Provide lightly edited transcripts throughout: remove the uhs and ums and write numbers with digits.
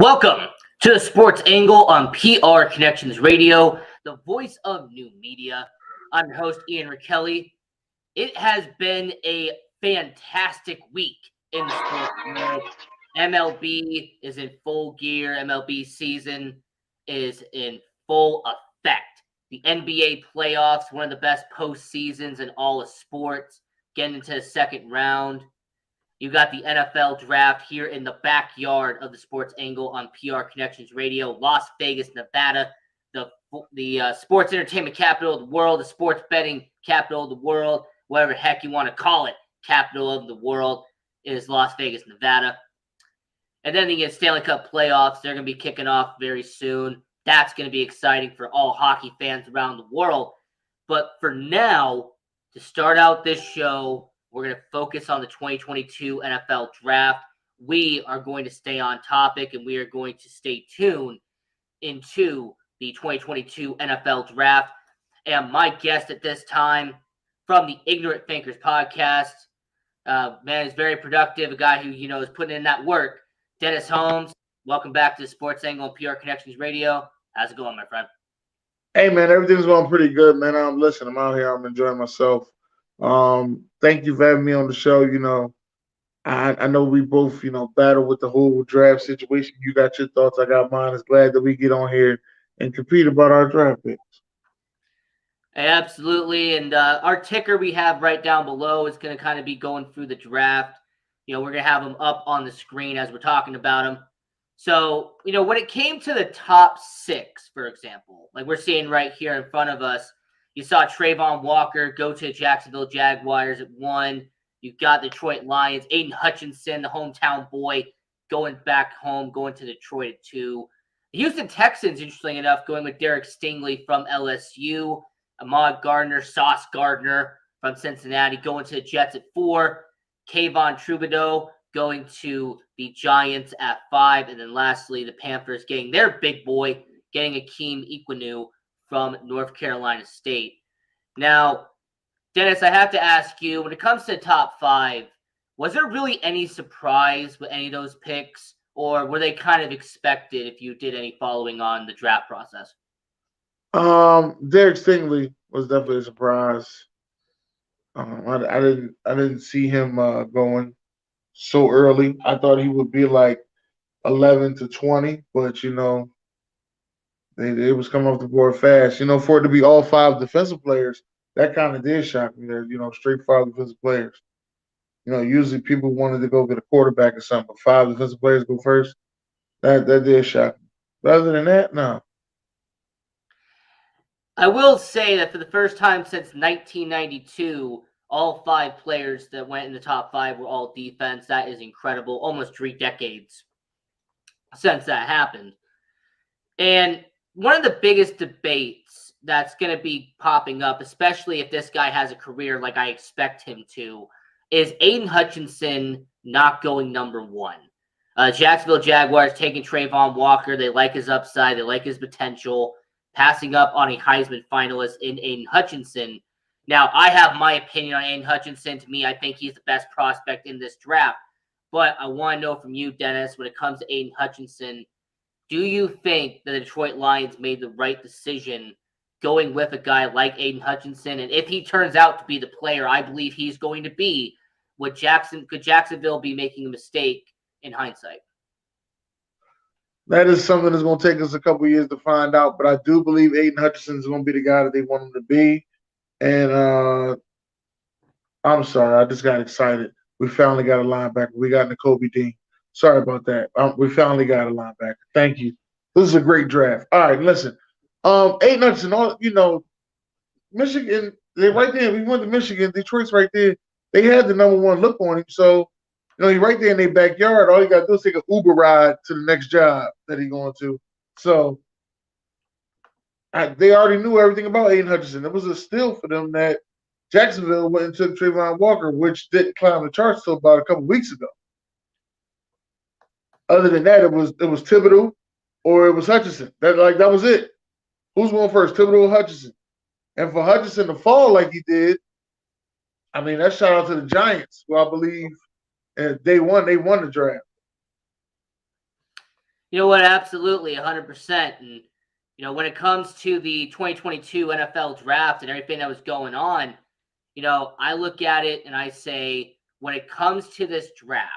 Welcome to the Sports Angle on PR Connections Radio, the voice of new media. I'm your host, Ian Rakelli. It has been a fantastic week in the sports world. MLB is in full gear. MLB season is in full effect. The NBA playoffs, one of the best postseasons in all of sports, getting into the second round. You got the NFL draft here in the backyard of the Sports Angle on PR Connections Radio, Las Vegas, Nevada, the sports entertainment capital of the world, the sports betting capital of the world, whatever the heck you want to call it, capital of the world is Las Vegas, Nevada. And then the Stanley Cup playoffs, they're going to be kicking off very soon. That's going to be exciting for all hockey fans around the world. But for now, to start out this show, we're going to focus on the 2022 NFL Draft. We are going to stay on topic, and we are going to stay tuned into the 2022 NFL Draft. And my guest at this time from the Ignorant Thinkers podcast, man, is very productive, a guy who, is putting in that work. Dennis Holmes, welcome back to the Sports Angle and PR Connections Radio. How's it going, my friend? Hey, man, everything's going pretty good, man. Listen, I'm out here. I'm enjoying myself. Thank you for having me on the show. I know we both, battle with the whole draft situation. You got your thoughts. I got mine. It's glad that we get on here and compete about our draft picks. Absolutely. And our ticker we have right down below is going to kind of be going through the draft. We're going to have them up on the screen as we're talking about them. So, when it came to the top 6, for example, like we're seeing right here in front of us, you saw Trayvon Walker go to Jacksonville Jaguars at 1. You've got Detroit Lions, Aiden Hutchinson, the hometown boy, going back home, going to Detroit at 2. The Houston Texans, interestingly enough, going with Derek Stingley from LSU. Ahmad Gardner, Sauce Gardner from Cincinnati, going to the Jets at 4. Kayvon Thibodeaux going to the Giants at 5. And then lastly, the Panthers getting their big boy, getting Akeem Ekwonu from North Carolina State. Now, Dennis, I have to ask you, when it comes to the top 5, was there really any surprise with any of those picks, or were they kind of expected if you did any following on the draft process? Derek Stingley was definitely a surprise. I didn't see him going so early. I thought he would be like 11 to 20, but They was coming off the board fast. For it to be all 5 defensive players, that kind of did shock me. There, straight 5 defensive players. Usually people wanted to go get a quarterback or something, but 5 defensive players go first. That did shock me. But other than that, no. I will say that for the first time since 1992, all 5 players that went in the top 5 were all defense. That is incredible. Almost 3 decades since that happened. And one of the biggest debates that's going to be popping up, especially if this guy has a career like I expect him to, is Aiden Hutchinson not going number 1. Jacksonville Jaguars taking Trayvon Walker. They like his upside. They like his potential. Passing up on a Heisman finalist in Aiden Hutchinson. Now, I have my opinion on Aiden Hutchinson. To me, I think he's the best prospect in this draft. But I want to know from you, Dennis, when it comes to Aiden Hutchinson, do you think the Detroit Lions made the right decision going with a guy like Aiden Hutchinson? And if he turns out to be the player I believe he's going to be, could Jacksonville be making a mistake in hindsight? That is something that's going to take us a couple years to find out, but I do believe Aiden Hutchinson is going to be the guy that they want him to be. And I'm sorry, I just got excited. We finally got a linebacker. We got N'Kobe Dean. Sorry about that. We finally got a linebacker. Thank you. This is a great draft. All right, listen. Aiden Hutchinson, Michigan, they right there. We went to Michigan. Detroit's right there. They had the number 1 look on him. So, he's right there in their backyard. All you got to do is take an Uber ride to the next job that he's going to. So, they already knew everything about Aiden Hutchinson. It was a steal for them that Jacksonville went and took Trayvon Walker, which didn't climb the charts until about a couple weeks ago. Other than that, it was Thibodeaux or it was Hutchinson. That was it. Who's going first, Thibodeaux or Hutchinson? And for Hutchinson to fall like he did, I mean, that shout out to the Giants, who I believe day 1 they won the draft. You know what? Absolutely, 100%. And when it comes to the 2022 NFL draft and everything that was going on, I look at it and I say, when it comes to this draft,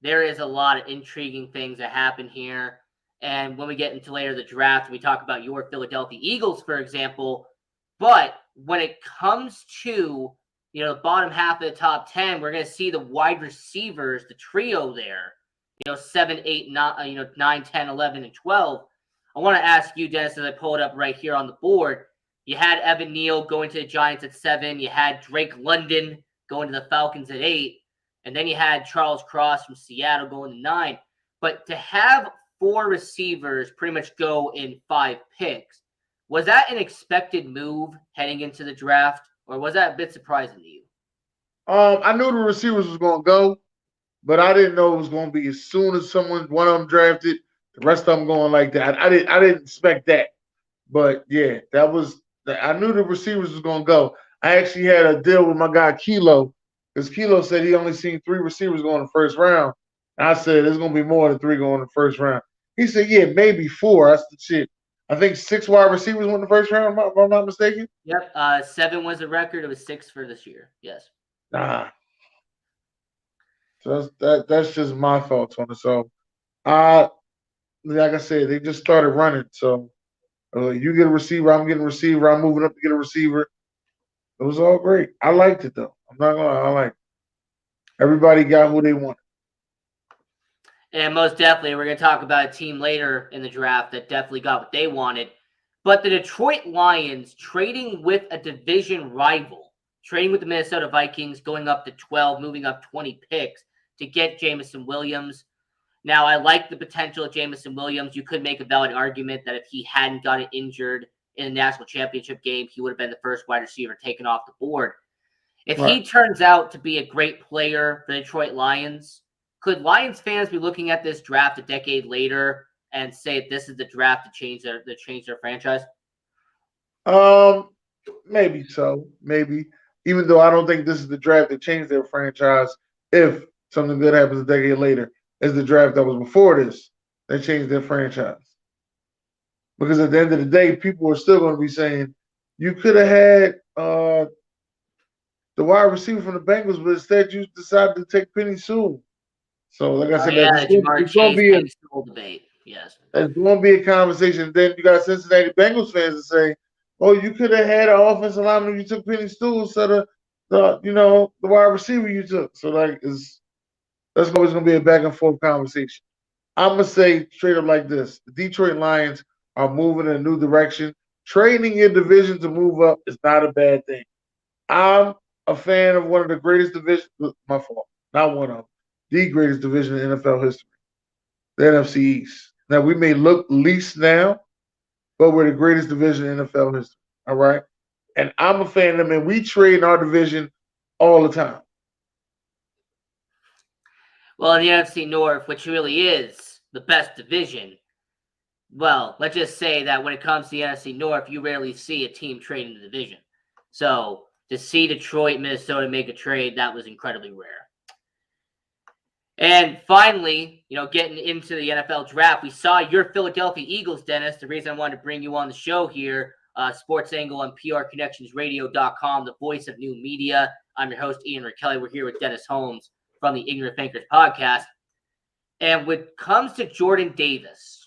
there is a lot of intriguing things that happen here. And when we get into later the draft, we talk about your Philadelphia Eagles, for example. But when it comes to the bottom half of the top 10, we're going to see the wide receivers, the trio there. 7, 8, 9, 9, 10, 11, and 12. I want to ask you, Dennis, as I pull it up right here on the board. You had Evan Neal going to the Giants at 7. You had Drake London going to the Falcons at 8. And then you had Charles Cross from Seattle going to 9. But to have 4 receivers pretty much go in 5 picks, was that an expected move heading into the draft, or was that a bit surprising to you? I knew the receivers was going to go, but I didn't know it was going to be as soon as one of them drafted, the rest of them going like that. I didn't expect that. But yeah, I knew the receivers was going to go. I actually had a deal with my guy Kilo, because Kilo said he only seen 3 receivers go in the first round. And I said there's going to be more than 3 going in the first round. He said, yeah, maybe 4. That's the shit. I think 6 wide receivers went in the first round, if I'm not mistaken. Yep. 7 was the record. It was 6 for this year. Yes. Nah. So that's just my thoughts on it. So I like I said, they just started running. So you get a receiver, I'm getting a receiver, I'm moving up to get a receiver. It was all great. I liked it though. I'm not gonna lie, I liked it. Everybody got who they wanted. And most definitely, we're going to talk about a team later in the draft that definitely got what they wanted. But the Detroit Lions trading with a division rival, trading with the Minnesota Vikings, going up to 12, moving up 20 picks to get Jameson Williams. Now, I like the potential of Jameson Williams. You could make a valid argument that if he hadn't gotten injured in the national championship game, he would have been the first wide receiver taken off the board. If he turns out to be a great player for the Detroit Lions, could Lions fans be looking at this draft a decade later and say this is the draft to change their franchise? Maybe so. Maybe. Even though I don't think this is the draft that changed their franchise, if something good happens a decade later, is the draft that was before this that changed their franchise. Because at the end of the day, people are still going to be saying, you could have had the wide receiver from the Bengals, but instead you decided to take Penny Sewell. So, like I said, the Jamar it's going to Chase be Penny Sewell debate. Yes. it's going to be a conversation. Then you got Cincinnati Bengals fans that say, "Oh, you could have had an offensive lineman you took Penny Sewell instead of the wide receiver you took." So that's always going to be a back and forth conversation. I'm gonna say straight up like this: the Detroit Lions are moving in a new direction. Trading your division to move up is not a bad thing. I'm a fan of one of the greatest divisions. My fault, not one of them, the greatest division in NFL history, the NFC East. Now we may look least now, but we're the greatest division in NFL history. All right, and I'm a fan of them. And we trade in our division all the time. Well, in the NFC North, which really is the best division, well, let's just say that when it comes to the NFC North, you rarely see a team trade in the division. So to see Detroit, Minnesota make a trade, that was incredibly rare. And finally, getting into the NFL draft, we saw your Philadelphia Eagles, Dennis. The reason I wanted to bring you on the show here, Sports Angle on PRConnectionsRadio.com, the voice of new media. I'm your host, Ian Kelly. We're here with Dennis Holmes from the Ignorant Thinkers podcast. And when it comes to Jordan Davis,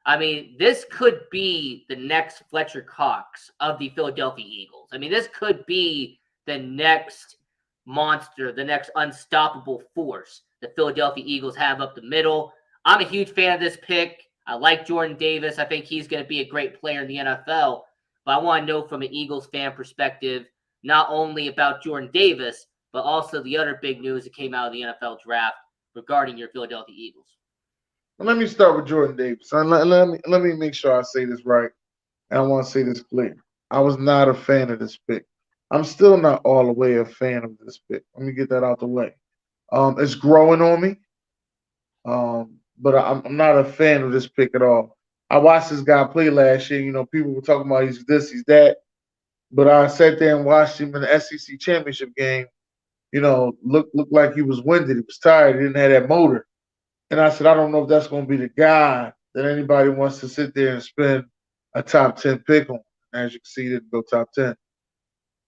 I mean, this could be the next Fletcher Cox of the Philadelphia Eagles. I mean, this could be the next monster, the next unstoppable force the Philadelphia Eagles have up the middle. I'm a huge fan of this pick. I like Jordan Davis. I think he's going to be a great player in the NFL. But I want to know from an Eagles fan perspective, not only about Jordan Davis, but also the other big news that came out of the NFL draft regarding your Philadelphia Eagles. Let me start with Jordan Davis. Let me make sure I say this right, and I want to say this clear. I was not a fan of this pick. I'm still not all the way a fan of this pick. Let me get that out the way. It's growing on me, but I'm not a fan of this pick at all. I watched this guy play last year. People were talking about he's this, he's that, but I sat there and watched him in the SEC championship game. Looked like he was winded. He was tired. He didn't have that motor. And I said, I don't know if that's going to be the guy that anybody wants to sit there and spend a top 10 pick on. As you can see, he didn't go top 10.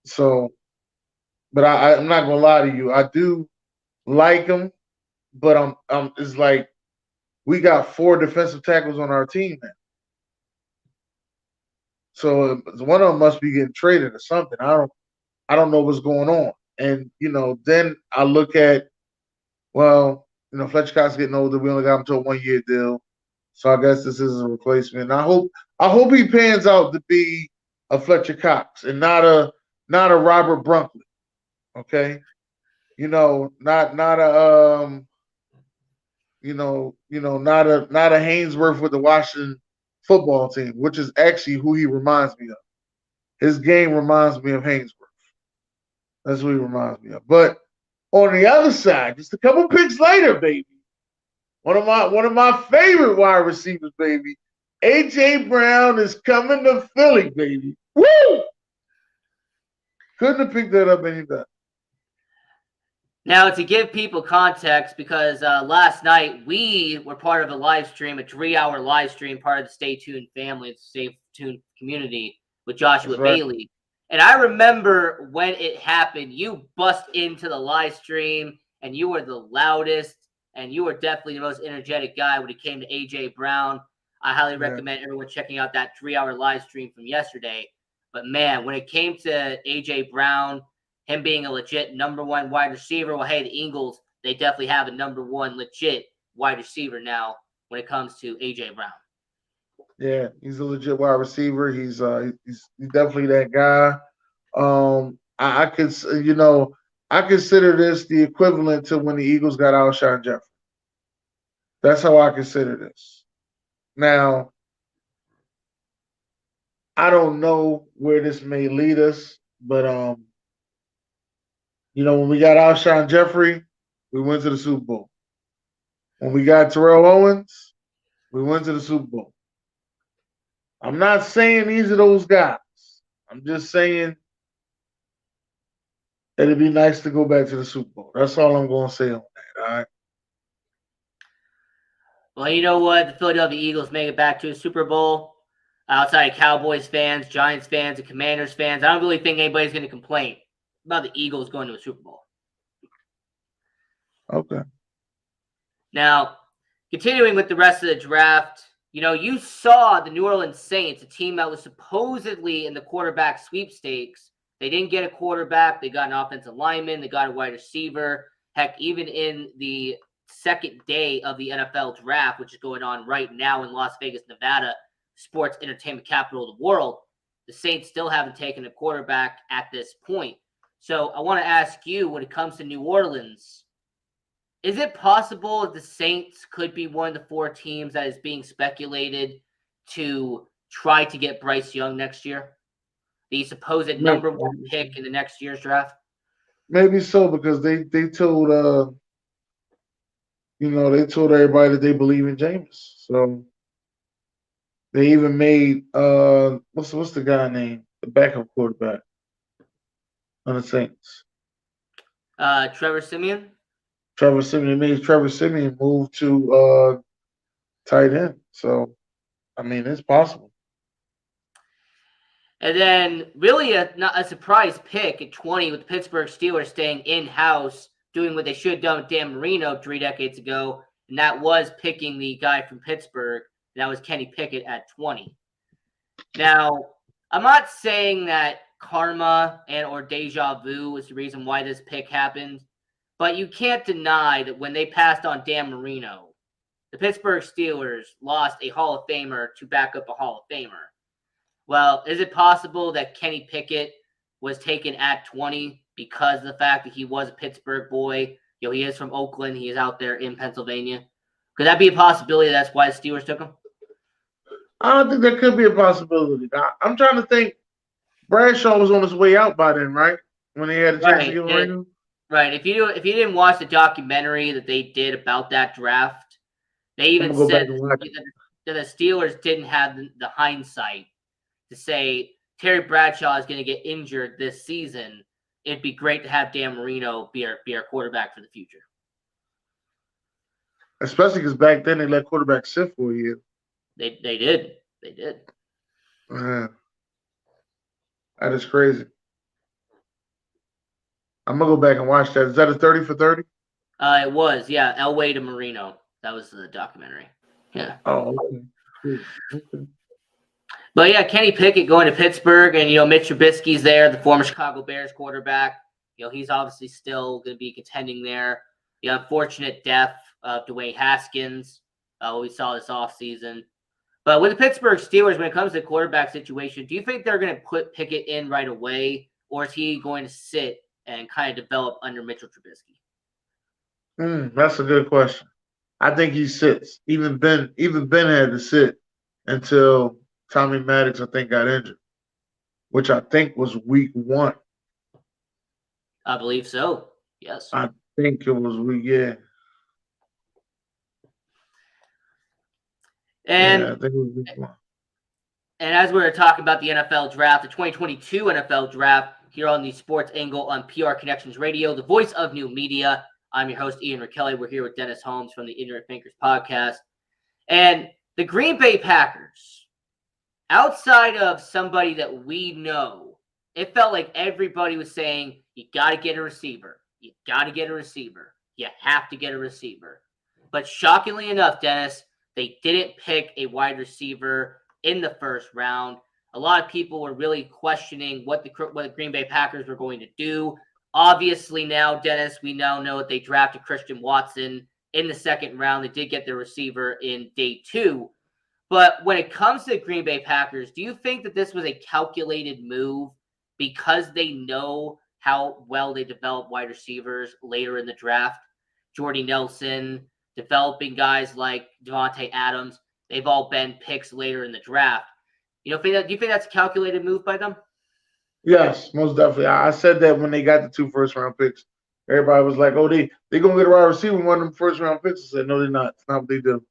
So, but I'm not going to lie to you. I do like him, but it's like we got 4 defensive tackles on our team now. So one of them must be getting traded or something. I don't know what's going on. And then I look at, well, Fletcher Cox getting older. We only got him to a 1-year deal, so I guess this is a replacement. And I hope he pans out to be a Fletcher Cox and not a Robert Brunkley. Okay, not a not a Hainsworth with the Washington football team, which is actually who he reminds me of. His game reminds me of Hainsworth. That's who he reminds me of. But on the other side, just a couple picks later, baby. One of my favorite wide receivers, baby. A.J. Brown is coming to Philly, baby. Woo! Couldn't have picked that up any better. Now, to give people context, because last night we were part of a live stream, a 3-hour live stream, part of the Stay Tuned family, the Stay Tuned community with Joshua Bailey. And I remember when it happened, you bust into the live stream and you were the loudest and you were definitely the most energetic guy when it came to A.J. Brown. I highly recommend everyone checking out that 3-hour live stream from yesterday. But man, when it came to A.J. Brown, him being a legit number 1 wide receiver, well, hey, the Eagles, they definitely have a number 1 legit wide receiver now when it comes to A.J. Brown. Yeah, he's a legit wide receiver. He's definitely that guy. I consider this the equivalent to when the Eagles got Alshon Jeffrey. That's how I consider this. Now, I don't know where this may lead us, but when we got Alshon Jeffrey, we went to the Super Bowl. When we got Terrell Owens, we went to the Super Bowl. I'm not saying these are those guys. I'm just saying that it'd be nice to go back to the Super Bowl. That's all I'm going to say on that, all right? Well, you know what? The Philadelphia Eagles make it back to a Super Bowl. Outside of Cowboys fans, Giants fans, and Commanders fans, I don't really think anybody's going to complain about the Eagles going to a Super Bowl. Okay. Now, continuing with the rest of the draft, you saw the New Orleans Saints, a team that was supposedly in the quarterback sweepstakes. They didn't get a quarterback. They got an offensive lineman. They got a wide receiver. Heck, even in the second day of the NFL draft, which is going on right now in Las Vegas, Nevada, sports entertainment capital of the world, the Saints still haven't taken a quarterback at this point. So I want to ask you, when it comes to New Orleans, is it possible that the Saints could be one of the 4 teams that is being speculated to try to get Bryce Young next year? The supposed number 1 pick in the next year's draft? Maybe so, because they told they told everybody that they believe in Jameis. So they even made what's the guy name? The backup quarterback on the Saints. Trevor Siemian. Trevor Siemian made Trevor Siemian move to tight end. So I mean, it's possible. And then really not a surprise pick at 20 with the Pittsburgh Steelers staying in-house, doing what they should have done with Dan Marino 3 decades ago, and that was picking the guy from Pittsburgh, and that was Kenny Pickett at 20. Now, I'm not saying that karma and or deja vu is the reason why this pick happened, but you can't deny that when they passed on Dan Marino, the Pittsburgh Steelers lost a Hall of Famer to back up a Hall of Famer. Well, is it possible that Kenny Pickett was taken at 20 because of the fact that he was a Pittsburgh boy? He is from Oakland. He is out there in Pennsylvania. Could that be a possibility? That's why the Steelers took him? I don't think that could be a possibility. I'm trying to think. Bradshaw was on his way out by then, right? When he had a chance to give him a ring? Right. If you didn't watch the documentary that they did about that draft, they even said that the Steelers didn't have the hindsight to say Terry Bradshaw is going to get injured this season. It'd be great to have Dan Marino be our quarterback for the future. especially because back then they let quarterbacks sit for a year. They did. They did. Man, that is crazy. I'm gonna go back and watch that. Is that a 30 for 30? It was, yeah, Elway to Marino. That was the documentary. Yeah. Oh, okay. Cool. Okay. But yeah, Kenny Pickett going to Pittsburgh, and Mitch Trubisky's there, the former Chicago Bears quarterback. He's obviously still going to be contending there. The unfortunate death of Dwayne Haskins, we saw this offseason. But with the Pittsburgh Steelers, when it comes to the quarterback situation, do you think they're going to put Pickett in right away, or is he going to sit and kind of develop under Mitchell Trubisky? That's a good question. I think he sits. Even Ben had to sit until Tommy Maddox, I think, got injured, which I think was week 1. I believe so. Yes. I think it was week, yeah. And Yeah, I think it was week 1. And as we were talking about the NFL draft, the 2022 NFL draft, here on the Sports Angle on PR Connections Radio, the voice of new media. I'm your host, Ian Rakelli. We're here with Dennis Holmes from the Ignorant Thinkers podcast. And the Green Bay Packers, outside of somebody that we know, it felt like everybody was saying, you got to get a receiver. You got to get a receiver. You have to get a receiver. But shockingly enough, Dennis, they didn't pick a wide receiver in the first round. A lot of people were really questioning what the Green Bay Packers were going to do. Obviously now, Dennis, we now know that they drafted Christian Watson in the second round. They did get their receiver in day 2. But when it comes to the Green Bay Packers, do you think that this was a calculated move because they know how well they develop wide receivers later in the draft? Jordy Nelson, developing guys like Devontae Adams, they've all been picks later in the draft. Do you think that's a calculated move by them? Yes, most definitely. I said that when they got the 2 first-round picks. Everybody was like, "Oh, they gonna get a wide receiver one of them first-round picks." I said, "No, they're not. It's not what they do.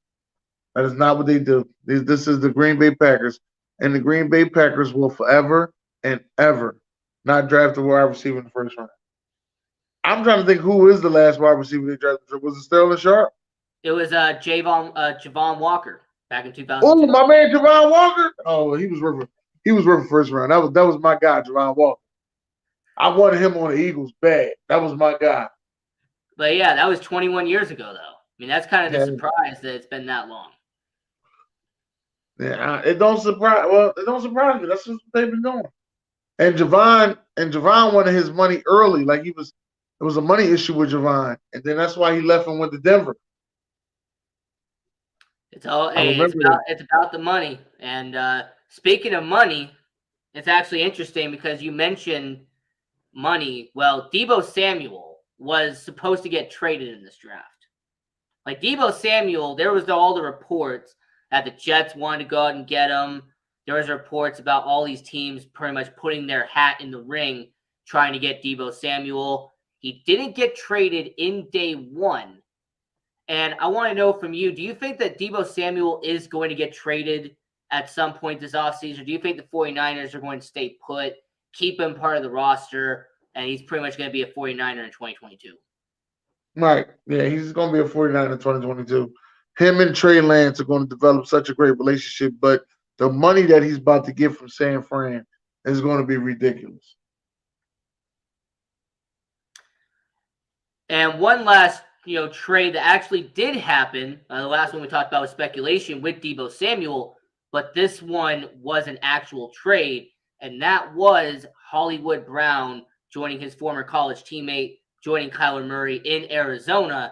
That is not what they do. This is the Green Bay Packers, and the Green Bay Packers will forever and ever not draft a wide receiver in the first round." I'm trying to think who is the last wide receiver they drafted. Was it Sterling Sharp? It was Javon Walker back in Oh, 2002. my man Javon Walker. Oh, he was worth first round. That was my guy, Javon Walker. I wanted him on the Eagles bad. That was my guy. But yeah, that was 21 years ago, though. I mean, that's kind of the Yeah, surprise that it's been that long. yeah. It don't surprise. Well, it don't surprise me. That's just what they've been doing. And Javon wanted his money early. Like it was a money issue with Javon, and then that's why he left and went to Denver. It's all I hey, remember that. it's about the money. And speaking of money, it's actually interesting because you mentioned money. Well, Deebo Samuel was supposed to get traded in this draft. Like Deebo Samuel, there was all the reports that the Jets wanted to go out and get him. There was reports about all these teams pretty much putting their hat in the ring trying to get Deebo Samuel. He didn't get traded in day 1. And I want to know from you, do you think that Deebo Samuel is going to get traded at some point this offseason? Or do you think the 49ers are going to stay put, keep him part of the roster, and he's pretty much going to be a 49er in 2022? Right. Yeah, he's going to be a 49 in 2022. Him and Trey Lance are going to develop such a great relationship, but the money that he's about to get from San Fran is going to be ridiculous. And one last, trade that actually did happen. The last one we talked about was speculation with Deebo Samuel, but this one was an actual trade, and that was Hollywood Brown joining his former college teammate, joining Kyler Murray in Arizona.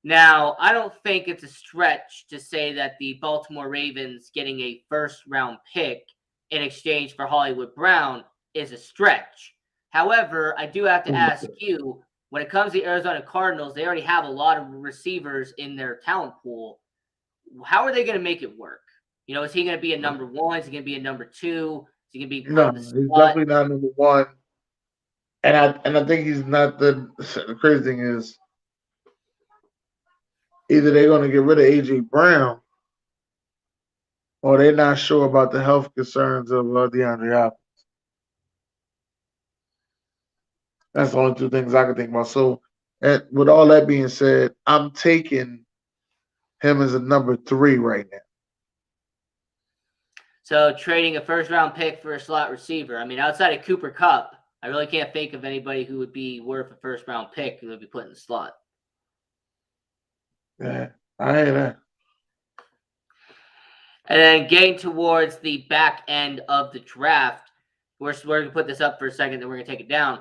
Now, I don't think it's a stretch to say that the Baltimore Ravens getting a first-round pick in exchange for Hollywood Brown is a stretch. However, I do have to ask you, when it comes to the Arizona Cardinals, they already have a lot of receivers in their talent pool. How are they going to make it work? Is he going to be a number 1? Is he going to be a number 2? Is he going to be No, part of the he's slot? definitely not number 1. And I think he's not the crazy thing is either they're going to get rid of AJ Brown or they're not sure about the health concerns of DeAndre Hopkins. That's the only 2 things I can think about. So, and with all that being said, I'm taking him as a number 3 right now. So trading a first-round pick for a slot receiver. I mean, outside of Cooper Kupp, I really can't think of anybody who would be worth a first-round pick who would be put in the slot. Yeah, I hear that. And then getting towards the back end of the draft, we're going to put this up for a second, then we're going to take it down.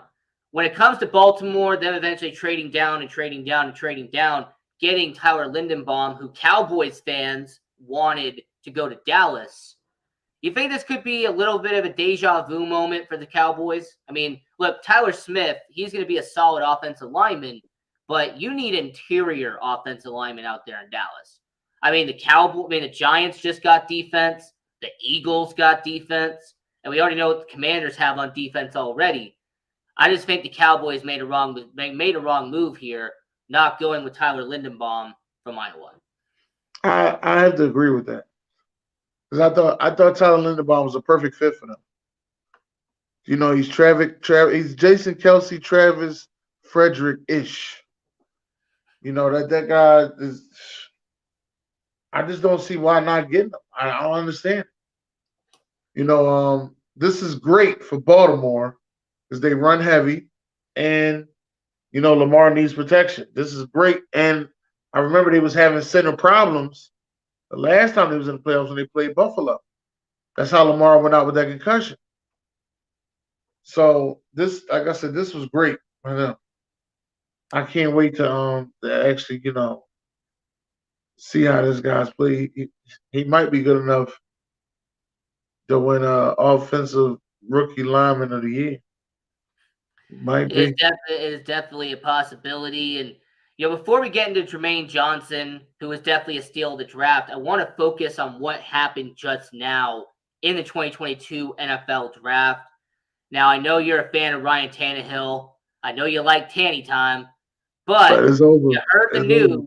When it comes to Baltimore, them eventually trading down and trading down and trading down, getting Tyler Lindenbaum, who Cowboys fans wanted to go to Dallas. You think this could be a little bit of a deja vu moment for the Cowboys? I mean, look, Tyler Smith, he's going to be a solid offensive lineman, but you need interior offensive linemen out there in Dallas. I mean, the Giants just got defense. The Eagles got defense. And we already know what the Commanders have on defense already. I just think the Cowboys made a wrong move here, not going with Tyler Lindenbaum from Iowa. I have to agree with that. Because I thought Tyler Linderbaum was a perfect fit for them. You know, he's he's Jason Kelsey, Travis Frederick-ish. You know, that guy is. I just don't see why not getting him. I don't understand. You know, this is great for Baltimore because they run heavy, and you know Lamar needs protection. This is great, and I remember they was having center problems the last time they was in the playoffs when they played Buffalo. That's how Lamar went out with that concussion. So this, like I said, this was great for them. I can't wait to actually, you know, see how this guy's play. He might be good enough to win offensive rookie lineman of the year. Might be. It is definitely a possibility. And, you know, before we get into Jermaine Johnson, who was definitely a steal of the draft, I want to focus on what happened just now in the 2022 NFL draft. Now, I know you're a fan of Ryan Tannehill. I know you like Tanny time, but it's over. You heard the It's news. over.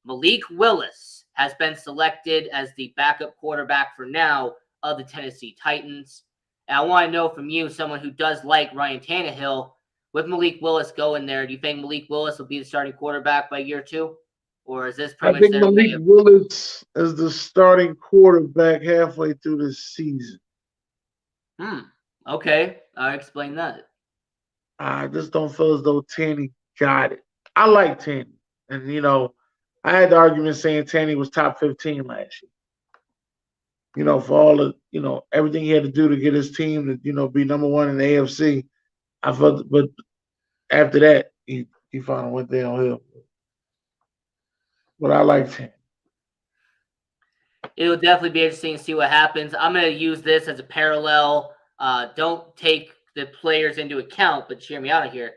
Malik Willis has been selected as the backup quarterback for now of the Tennessee Titans. And I want to know from you, someone who does like Ryan Tannehill, with Malik Willis going there, do you think Malik Willis will be the starting quarterback by year 2? Or is this pretty I much think their Malik way of... Willis is the starting quarterback halfway through the season. Okay. Explain that. I just don't feel as though Tanny got it. I like Tanny. And, you know, I had the argument saying Tanny was top 15 last year. You know, for all the, you know, everything he had to do to get his team to, you know, be number 1 in the AFC. I felt, but after that, he finally went downhill. But I like Tanny. It will definitely be interesting to see what happens. I'm going to use this as a parallel. Don't take the players into account, but hear me out here.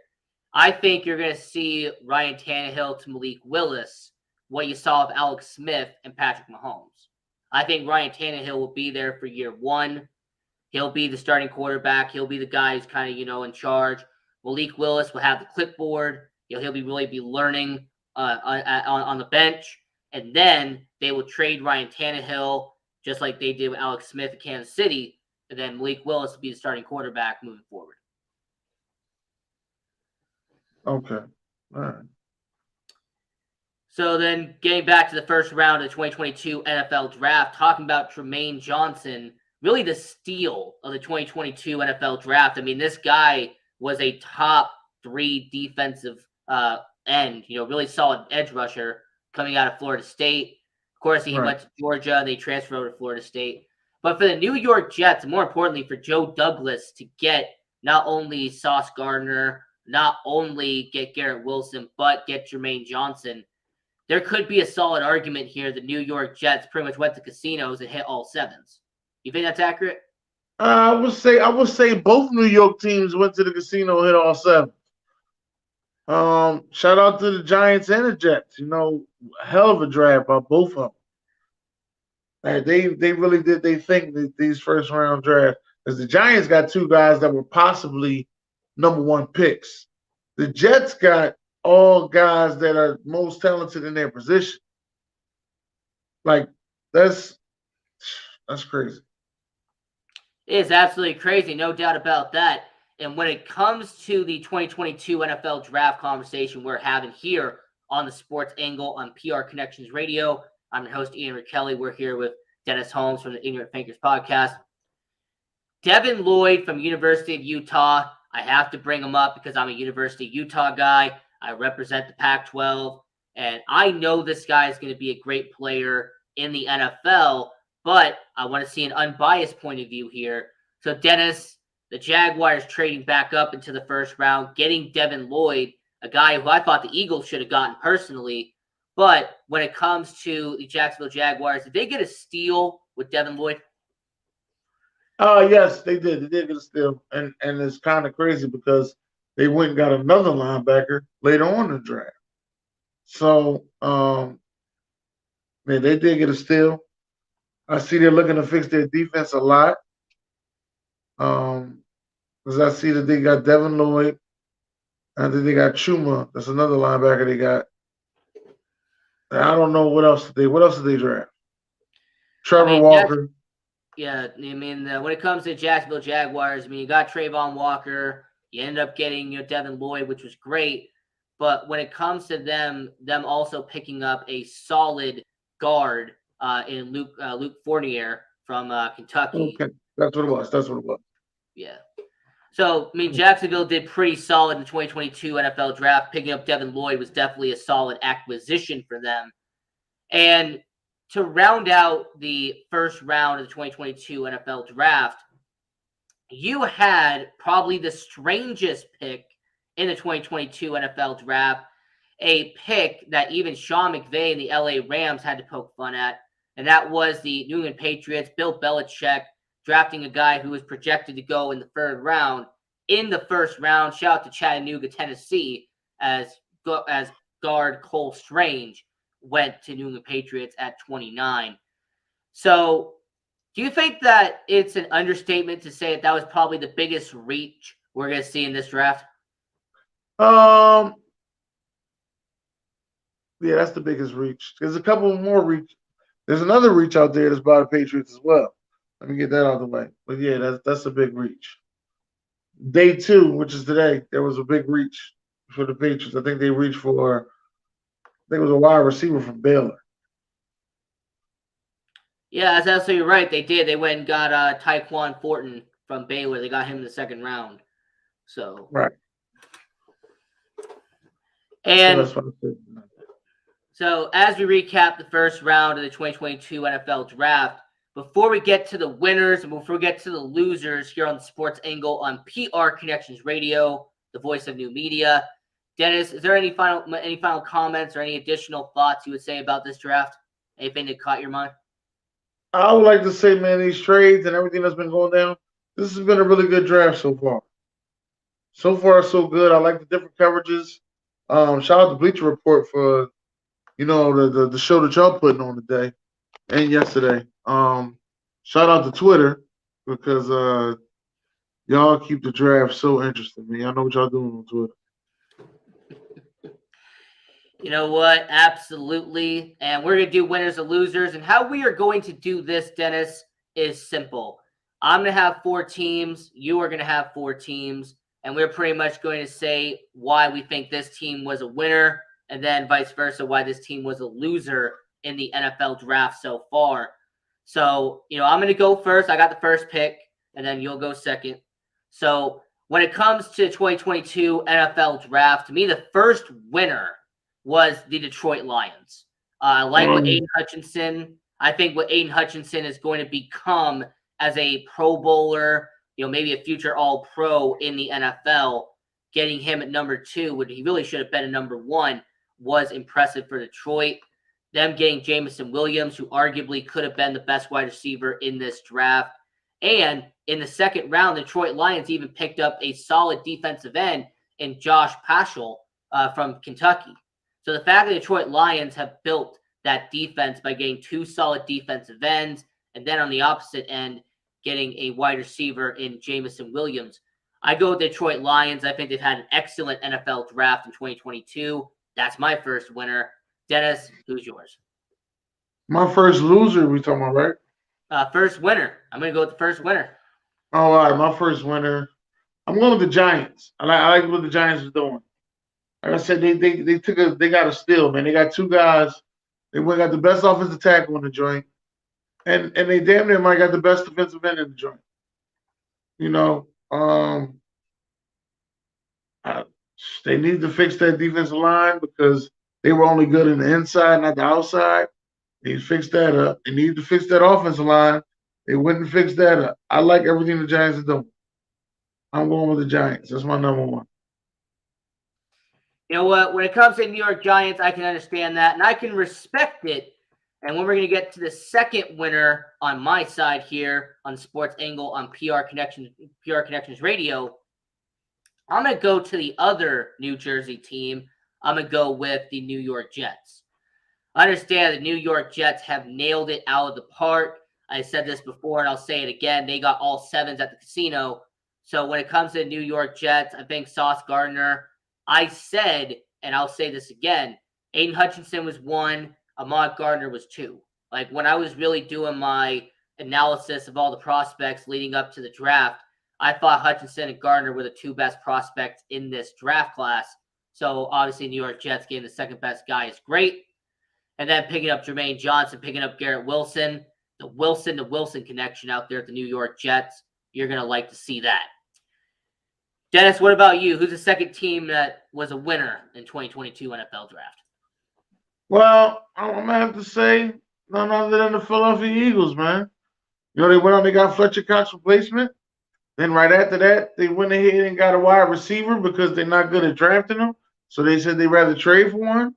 I think you're going to see Ryan Tannehill to Malik Willis, what you saw of Alex Smith and Patrick Mahomes. I think Ryan Tannehill will be there for year 1. He'll be the starting quarterback. He'll be the guy who's kind of, you know, in charge. Malik Willis will have the clipboard. He'll be learning on the bench. And then they will trade Ryan Tannehill, just like they did with Alex Smith at Kansas City. And then Malik Willis will be the starting quarterback moving forward. Okay. All right. So then getting back to the first round of the 2022 NFL Draft, talking about Jermaine Johnson, really the steal of the 2022 NFL Draft. I mean, this guy was a top 3 defensive end, you know, really solid edge rusher coming out of Florida State. Of course, he went to Georgia, and they transferred over to Florida State. But for the New York Jets, and more importantly for Joe Douglas to get not only Sauce Gardner, not only get Garrett Wilson, but get Jermaine Johnson, there could be a solid argument here. The New York Jets pretty much went to casinos and hit all 7s. You think that's accurate? I would say both New York teams went to the casino and hit all 7. Shout out to the Giants and the Jets. You know, hell of a draft by both of them. They really did they think that these first round drafts, because the Giants got 2 guys that were possibly number 1 picks. The Jets got all guys that are most talented in their position. Like that's crazy. It is absolutely crazy, no doubt about that. And when it comes to the 2022 NFL Draft conversation we're having here on the Sports Angle on PR Connections Radio, I'm your host, Ian Kelly. We're here with Dennis Holmes from the Ignorant Thinkers podcast. Devin Lloyd from University of Utah. I have to bring him up because I'm a University of Utah guy. I represent the Pac-12, and I know this guy is going to be a great player in the NFL, but I want to see an unbiased point of view here. So, Dennis, the Jaguars trading back up into the first round, getting Devin Lloyd, a guy who I thought the Eagles should have gotten personally. But when it comes to the Jacksonville Jaguars, did they get a steal with Devin Lloyd? Yes, they did. They did get a steal, and it's kind of crazy because they went and got another linebacker later on in the draft. So, man, they did get a steal. I see they're looking to fix their defense a lot. Because I see that they got Devin Lloyd, and then they got Chuma. That's another linebacker they got. And I don't know what else did they draft? Trevor Walker. Yeah, I mean, when it comes to Jacksonville Jaguars, I mean, you got Trayvon Walker. You ended up getting Devin Lloyd, which was great. But when it comes to them also picking up a solid guard in Luke Fournier from Kentucky. Okay, that's what it was. Yeah. So, I mean, Jacksonville did pretty solid in the 2022 NFL draft. Picking up Devin Lloyd was definitely a solid acquisition for them. And to round out the first round of the 2022 NFL draft, you had probably the strangest pick in the 2022 NFL draft, a pick that even Sean McVay and the LA Rams had to poke fun at, and that was the New England Patriots, Bill Belichick, drafting a guy who was projected to go in the third round. In the first round, shout out to Chattanooga, Tennessee, as guard Cole Strange went to New England Patriots at 29. So do you think that it's an understatement to say that was probably the biggest reach we're going to see in this draft? Yeah, that's the biggest reach. There's a couple more reach. There's another reach out there that's by the Patriots as well. Let me get that out of the way. But yeah, that's a big reach. Day 2, which is today, there was a big reach for the Patriots. I think they reached for, it was a wide receiver from Baylor. Yeah, that's absolutely right. They did. They went and got Tyquan Thornton from Baylor. They got him in the second round. So right. And so as we recap the first round of the 2022 NFL draft, before we get to the winners and before we get to the losers here on the Sports Angle on PR Connections Radio, the voice of new media, Dennis, is there any final comments or any additional thoughts you would say about this draft? Anything that caught your mind? I would like to say, man, these trades and everything that's been going down, this has been a really good draft so far. So far, so good. I like the different coverages. Shout out to Bleacher Report for, the show that y'all putting on today and yesterday. Shout out to Twitter because y'all keep the draft so interesting, man. Y'all know what y'all doing on Twitter. You know what? Absolutely. And we're going to do winners and losers. And how we are going to do this, Dennis, is simple. I'm going to have 4 teams. You are going to have 4 teams. And we're pretty much going to say why we think this team was a winner and then vice versa, why this team was a loser in the NFL draft so far. So, I'm going to go first. I got the first pick, and then you'll go second. So when it comes to 2022 NFL draft, to me, the first winner was the Detroit Lions. I like what Aiden Hutchinson. I think what Aiden Hutchinson is going to become as a Pro Bowler, maybe a future All-Pro in the NFL. Getting him at number 2, when he really should have been at number 1, was impressive for Detroit. Them getting Jameson Williams, who arguably could have been the best wide receiver in this draft. And in the second round, the Detroit Lions even picked up a solid defensive end in Josh Paschal from Kentucky. So the fact that the Detroit Lions have built that defense by getting 2 solid defensive ends, and then on the opposite end, getting a wide receiver in Jameson Williams. I go with the Detroit Lions. I think they've had an excellent NFL draft in 2022. That's my first winner. Dennis, who's yours? My first loser, we talking about, right? First winner. I'm going to go with the first winner. All right, my first winner. I'm going with the Giants. I like what the Giants are doing. Like I said, they got a steal, man. They got 2 guys They went got the best offensive tackle in the joint, and they damn near might got the best defensive end in the joint. You know, I, they need to fix that defensive line because they were only good in the inside, not the outside. They need to fix that up. They need to fix that offensive line. They wouldn't fix that up. I like everything the Giants are doing. I'm going with the Giants. That's my number one. You know what? When it comes to New York Giants, I can understand that, and I can respect it. And when we're going to get to the second winner on my side here on Sports Angle on PR Connections Radio, I'm going to go to the other New Jersey team. I'm going to go with the New York Jets. I understand the New York Jets have nailed it out of the park. I said this before, and I'll say it again. They got all sevens at the casino. So when it comes to the New York Jets, I think Sauce Gardner, I said, and I'll say this again, Aiden Hutchinson was 1, Ahmad Gardner was 2. Like when I was really doing my analysis of all the prospects leading up to the draft, I thought Hutchinson and Gardner were the 2 best prospects in this draft class. So obviously New York Jets getting the second best guy is great. And then picking up Jermaine Johnson, picking up Garrett Wilson, the Wilson to Wilson connection out there at the New York Jets. You're going to like to see that. Dennis, what about you? Who's the second team that was a winner in 2022 NFL Draft? Well, I'm going to have to say none other than the Philadelphia Eagles, man. You know, they went out and they got Fletcher Cox replacement. Then right after that, they went ahead and got a wide receiver because they're not good at drafting them. So they said they'd rather trade for one.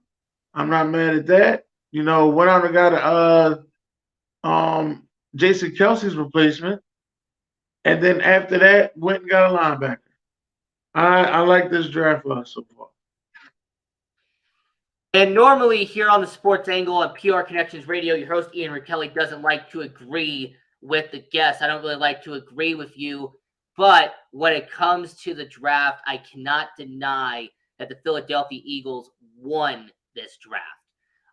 I'm not mad at that. You know, went out and got Jason Kelsey's replacement. And then after that, went and got a linebacker. I like this draft class so far. And normally here on the Sports Angle on PR Connections Radio, your host Ian Kelly doesn't like to agree with the guests. I don't really like to agree with you. But when it comes to the draft, I cannot deny that the Philadelphia Eagles won this draft.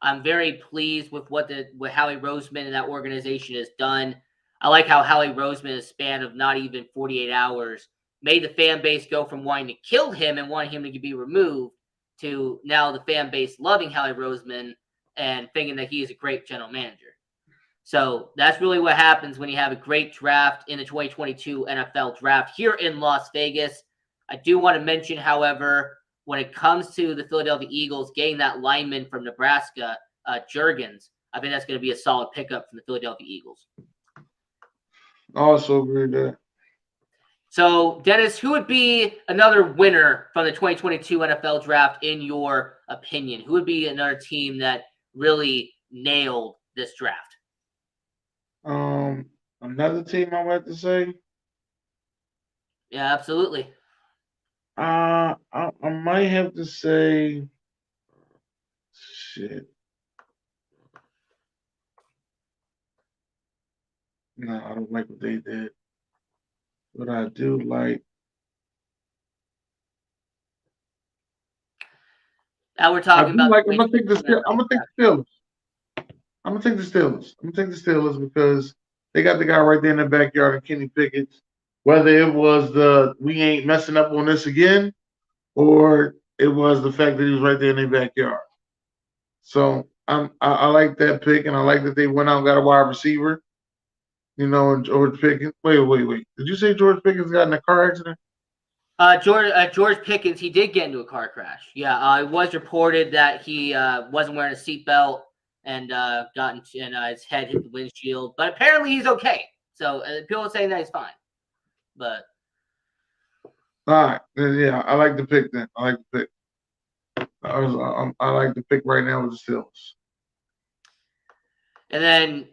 I'm very pleased with what Howie Roseman and that organization has done. I like how Howie Roseman, in a span of not even 48 hours, made the fan base go from wanting to kill him and wanting him to be removed to now the fan base loving Howie Roseman and thinking that he is a great general manager. So that's really what happens when you have a great draft in the 2022 NFL Draft here in Las Vegas. I do want to mention, however, when it comes to the Philadelphia Eagles getting that lineman from Nebraska, Juergens, I think that's going to be a solid pickup from the Philadelphia Eagles. I also agree with that. So, Dennis, who would be another winner from the 2022 NFL Draft in your opinion? Who would be another team that really nailed this draft? Another team I would have to say. Yeah, absolutely. I might have to say, shit. No, I don't like what they did. But I do like. Now we're talking about. I'm gonna take the Steelers. I'm gonna take the Steelers because they got the guy right there in the backyard of Kenny Pickett. Whether it was the we ain't messing up on this again, or it was the fact that he was right there in their backyard. So I like that pick, and I like that they went out and got a wide receiver. You know, and George Pickens. Wait. Did you say George Pickens got in a car accident? George Pickens, he did get into a car crash. Yeah, it was reported that he wasn't wearing a seatbelt and his head hit the windshield. But apparently he's okay. So people are saying that he's fine. But all right, yeah, I like the pick. Then I like the pick. I like the pick right now with the Steelers. And then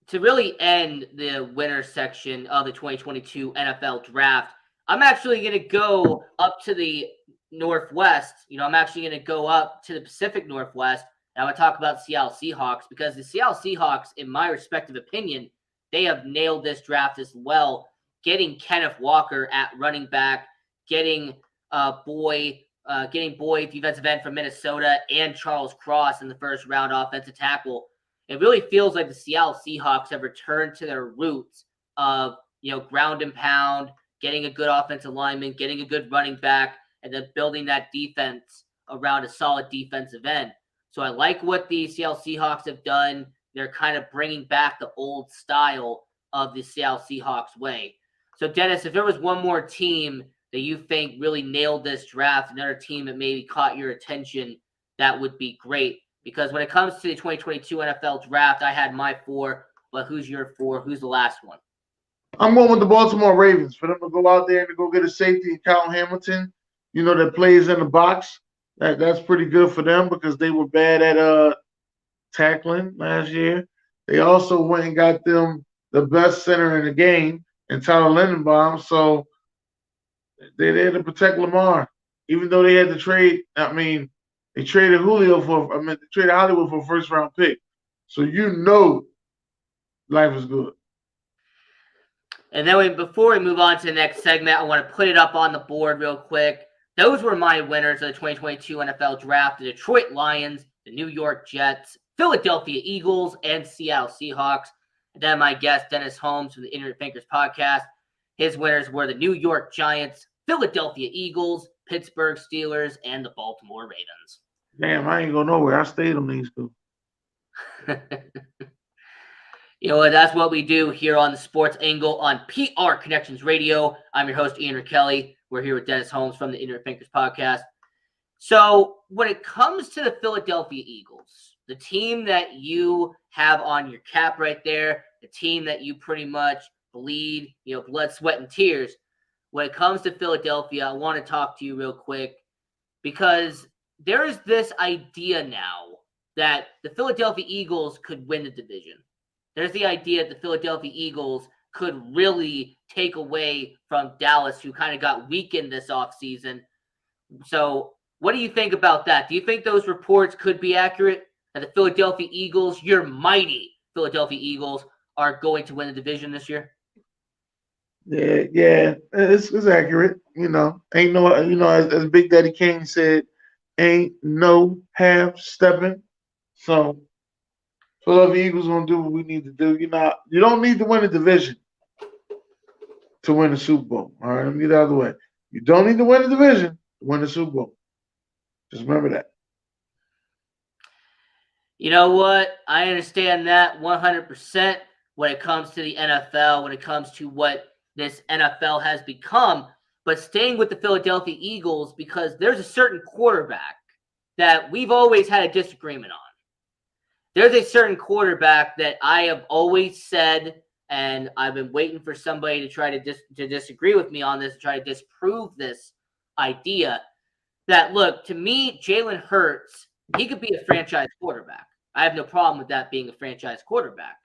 to really end the winner section of the 2022 NFL Draft, I'm actually going to go up to the Northwest. You know, I'm actually going to go up to the Pacific Northwest, and I'm going to talk about the Seattle Seahawks because the Seattle Seahawks, in my respective opinion, they have nailed this draft as well. Getting Kenneth Walker at running back, getting Boyd, defensive end from Minnesota, and Charles Cross in the first round offensive tackle. It really feels like the Seattle Seahawks have returned to their roots of, you know, ground and pound, getting a good offensive lineman, getting a good running back, and then building that defense around a solid defensive end. So I like what the Seattle Seahawks have done. They're kind of bringing back the old style of the Seattle Seahawks way. So, Dennis, if there was one more team that you think really nailed this draft, another team that maybe caught your attention, that would be great. Because when it comes to the 2022 NFL draft, I had my four, but who's your four? Who's the last one? I'm going with the Baltimore Ravens for them to go out there and to go get a safety in Kyle Hamilton, that plays in the box. That's pretty good for them because they were bad at tackling last year. They also went and got them the best center in the game in Tyler Lindenbaum, so they're there to protect Lamar. Even though they had to trade, they traded they traded Hollywood for a first round pick. So life is good. And then before we move on to the next segment, I want to put it up on the board real quick. Those were my winners of the 2022 NFL Draft: the Detroit Lions, the New York Jets, Philadelphia Eagles, and Seattle Seahawks. And then my guest, Dennis Holmes from the Internet Thinkers podcast, his winners were the New York Giants, Philadelphia Eagles, Pittsburgh Steelers, and the Baltimore Ravens. Damn, I ain't go nowhere. I stayed on these two. You know what? That's what we do here on the Sports Angle on PR Connections Radio. I'm your host, Ian Kelly. We're here with Dennis Holmes from the Internet Thinkers podcast. So when it comes to the Philadelphia Eagles, the team that you have on your cap right there, the team that you pretty much bleed, blood, sweat, and tears. When it comes to Philadelphia, I want to talk to you real quick because there is this idea now that the Philadelphia Eagles could win the division. There's the idea that the Philadelphia Eagles could really take away from Dallas, who kind of got weakened this offseason. So what do you think about that? Do you think those reports could be accurate? That the Philadelphia Eagles, your mighty Philadelphia Eagles, are going to win the division this year? Yeah, it's accurate. Ain't no, as Big Daddy King said, ain't no half stepping. So Philadelphia Eagles gonna do what we need to do. You don't need to win a division to win the Super Bowl. All right, let me get it out of the way. You don't need to win a division to win the Super Bowl. Just remember that. You know what? I understand that 100% when it comes to the NFL, when it comes to what this NFL has become. But staying with the Philadelphia Eagles, because there's a certain quarterback that we've always had a disagreement on. There's a certain quarterback that I have always said, and I've been waiting for somebody to try to disagree with me on this, to try to disprove this idea, that, look, to me, Jalen Hurts, he could be a franchise quarterback. I have no problem with that being a franchise quarterback.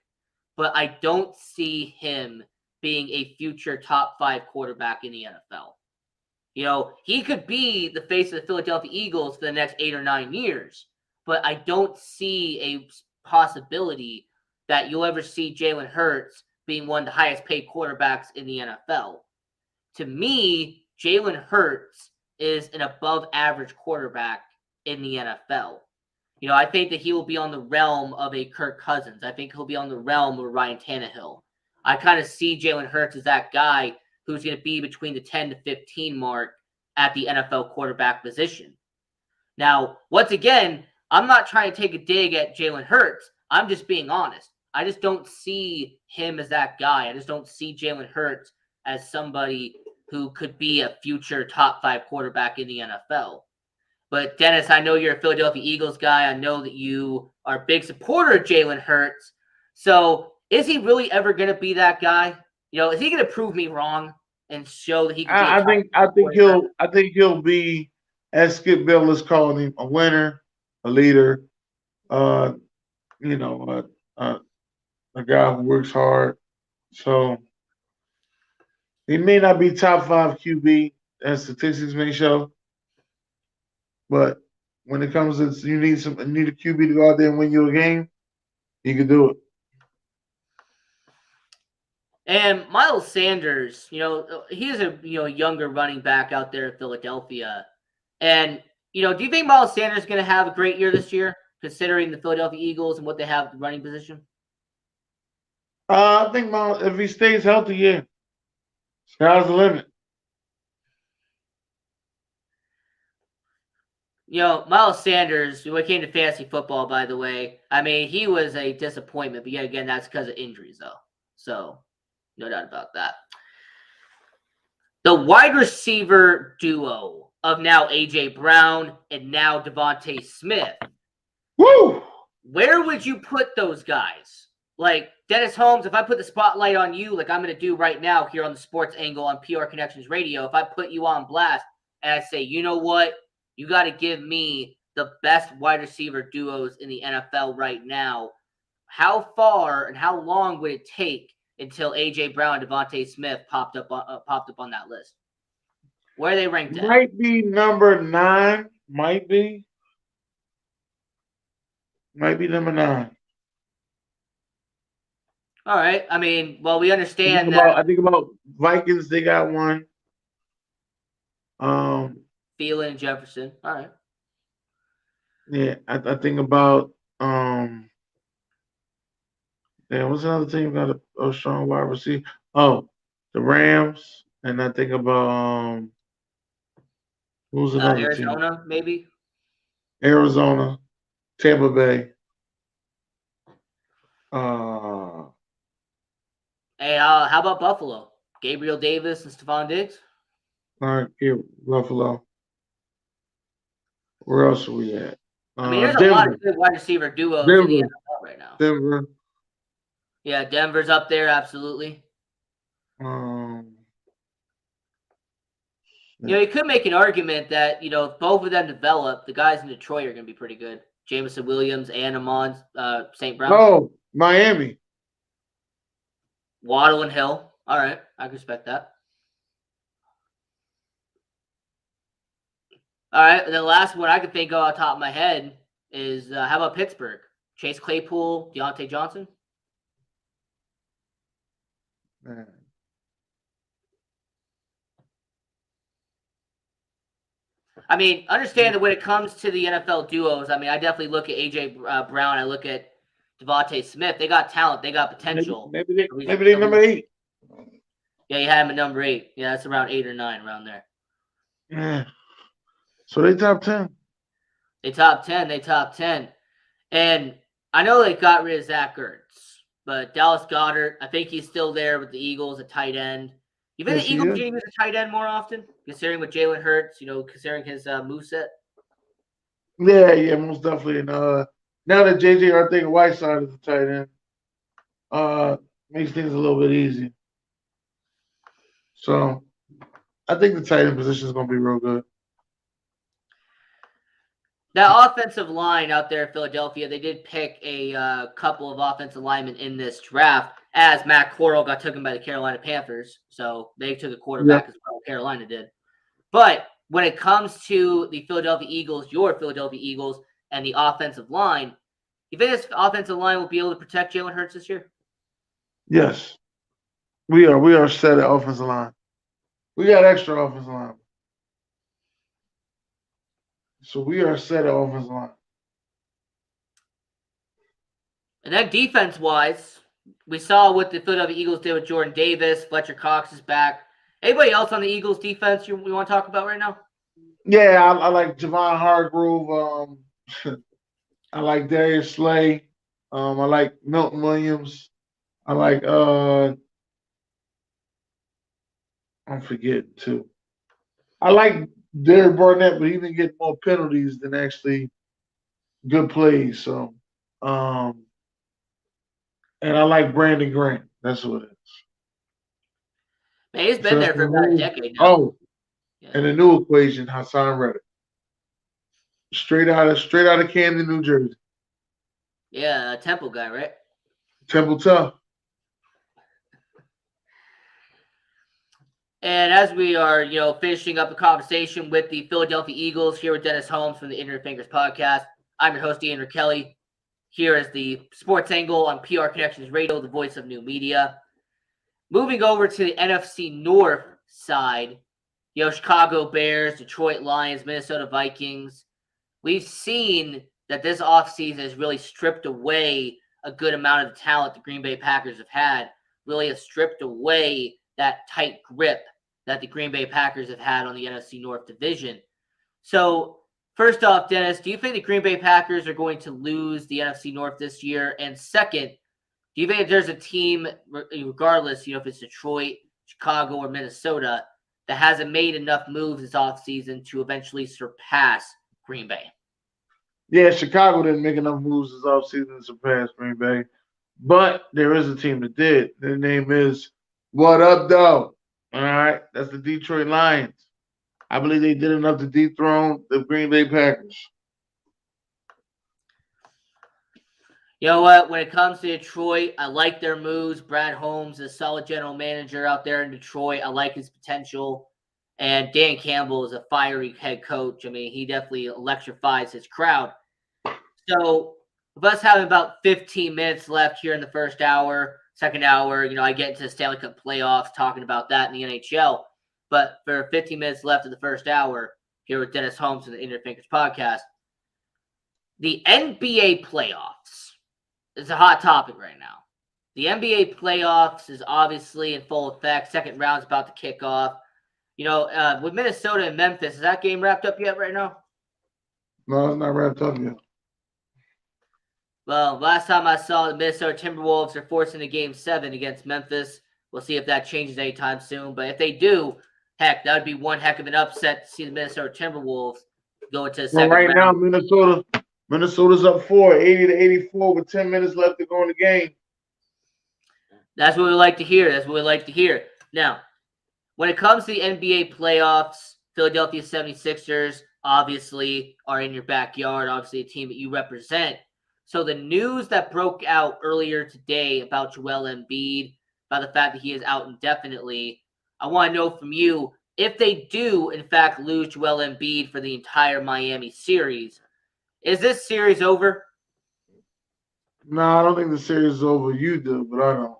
But I don't see him being a future top 5 quarterback in the NFL. He could be the face of the Philadelphia Eagles for the next 8 or 9 years. But I don't see a possibility that you'll ever see Jalen Hurts being one of the highest paid quarterbacks in the NFL. To me, Jalen Hurts is an above average quarterback in the NFL. I think that he will be on the realm of a Kirk Cousins. I think he'll be on the realm of Ryan Tannehill. I kind of see Jalen Hurts as that guy who's going to be between the 10 to 15 mark at the NFL quarterback position. Now, once again, I'm not trying to take a dig at Jalen Hurts. I'm just being honest. I just don't see him as that guy. I just don't see Jalen Hurts as somebody who could be a future top 5 quarterback in the NFL. But Dennis, I know you're a Philadelphia Eagles guy. I know that you are a big supporter of Jalen Hurts. So is he really ever going to be that guy? Is he going to prove me wrong and show that he can be I think he'll be, as Skip Bayless called him, a winner, a leader, a guy who works hard. So he may not be top 5 QB, as statistics may show. But when it comes to you need a QB to go out there and win you a game, he can do it. And Miles Sanders, he's a younger running back out there in Philadelphia. And do you think Miles Sanders is going to have a great year this year, considering the Philadelphia Eagles and what they have at the running position? I think Miles, if he stays healthy, yeah, sky's the limit. Miles Sanders, when it came to fantasy football, by the way, I mean, he was a disappointment, but yet again, that's because of injuries, though. So, no doubt about that. The wide receiver duo of now A.J. Brown and now Devontae Smith. Woo! Where would you put those guys? Like, Dennis Holmes, if I put the spotlight on you, like I'm going to do right now here on the Sports Angle on PR Connections Radio, if I put you on blast and I say, you know what? You got to give me the best wide receiver duos in the NFL right now. How far and how long would it take until A.J. Brown and Devontae Smith popped up on that list? Where are they ranked at? Might be number 9. Might be number 9. All right. I mean, well, we understand that. I think about Vikings. They got one. Thielen and Jefferson. All right. Yeah, I think about what's another team got a strong wide receiver? Oh, the Rams, and I think about who's another Arizona, team? maybe. Arizona, Tampa Bay. Hey, how about Buffalo? Gabriel Davis and Stephon Diggs? All right, Buffalo. Where else are we at? I mean, there's Denver. a lot of good wide receiver duos in the NFL right now. Denver. Yeah, Denver's up there, absolutely. You could make an argument that, if both of them develop, the guys in Detroit are going to be pretty good. Jameson Williams and Amon St. Brown. Oh, Miami. Waddle and Hill. All right, I can respect that. All right, and the last one I could think of off the top of my head is how about Pittsburgh? Chase Claypool, Deontay Johnson? Man. I mean, understand that when it comes to the NFL duos, I mean, I definitely look at A.J. Brown. I look at Devontae Smith. They got talent. They got potential. Maybe they number 8. Yeah, you had him at number 8. Yeah, that's around 8 or 9, around there. Yeah. So they top 10. They top 10. And I know they got rid of Zach Ertz, but Dallas Goedert, I think he's still there with the Eagles at tight end. You think the Eagles use a tight end more often, considering with Jalen Hurts, considering his moveset? Yeah, most definitely. And now that J.J. Arthur-Whiteside is the tight end, makes things a little bit easier. So I think the tight end position is going to be real good. That offensive line out there in Philadelphia, they did pick a couple of offensive linemen in this draft, as Matt Corral got taken by the Carolina Panthers. So they took a quarterback as well, Carolina did. But when it comes to the Philadelphia Eagles, your Philadelphia Eagles, and the offensive line, you think this offensive line will be able to protect Jalen Hurts this year? Yes. We are set at offensive line. We got extra offensive line. So we are set at offensive line. And then defense-wise, we saw what the Philadelphia Eagles did with Jordan Davis. Fletcher Cox is back. Anybody else on the Eagles defense we want to talk about right now? Yeah, I like Javon Hargrove. I like Darius Slay. I like Milton Williams. I like I'm forgetting too. I like Derek Barnett, but he didn't get more penalties than actually good plays. So, and I like Brandon Grant. That's what it is. Man, he's been there for about a decade now. Oh, yeah. And the new equation, Hassan Reddick, straight out of Camden, New Jersey. Yeah, Temple guy, right? Temple Tough. And as we are, finishing up the conversation with the Philadelphia Eagles here with Dennis Holmes from the Ignorant Fingers podcast, I'm your host, Ian Kelly. Here is the Sports Angle on PR Connections Radio, the voice of new media. Moving over to the NFC North side, Chicago Bears, Detroit Lions, Minnesota Vikings. We've seen that this offseason has really stripped away a good amount of the talent the Green Bay Packers have had, really has stripped away that tight grip that the Green Bay Packers have had on the NFC North division. So First off, Dennis, do you think the Green Bay Packers are going to lose the NFC North this year? And second, do you think there's a team, regardless, if it's Detroit, Chicago, or Minnesota, that hasn't made enough moves this offseason to eventually surpass Green Bay? Yeah, Chicago didn't make enough moves this offseason to surpass Green Bay, but there is a team that did. Their name is What Up, Though? All right, that's the Detroit Lions. I believe they did enough to dethrone the Green Bay Packers. You know what? When it comes to Detroit, I like their moves. Brad Holmes is a solid general manager out there in Detroit. I like his potential. And Dan Campbell is a fiery head coach. I mean, he definitely electrifies his crowd. So, with us having about 15 minutes left here in the first hour, second hour, I get into the Stanley Cup playoffs, talking about that in the NHL. But for 15 minutes left of the first hour, here with Dennis Holmes and the Inner Thinkers podcast, the NBA playoffs is a hot topic right now. The NBA playoffs is obviously in full effect. Second round's about to kick off. With Minnesota and Memphis, is that game wrapped up yet right now? No, it's not wrapped up yet. Well, last time I saw the Minnesota Timberwolves are forcing a Game 7 against Memphis. We'll see if that changes anytime soon. But if they do, heck, that would be one heck of an upset to see the Minnesota Timberwolves go into the second round. Now, Minnesota's up 80-84 with 10 minutes left to go in the game. That's what we like to hear. Now, when it comes to the NBA playoffs, Philadelphia 76ers obviously are in your backyard, obviously a team that you represent. So the news that broke out earlier today about Joel Embiid, about the fact that he is out indefinitely, I want to know from you, if they do, in fact, lose Joel Embiid for the entire Miami series, is this series over? No, I don't think the series is over. You do, but I don't.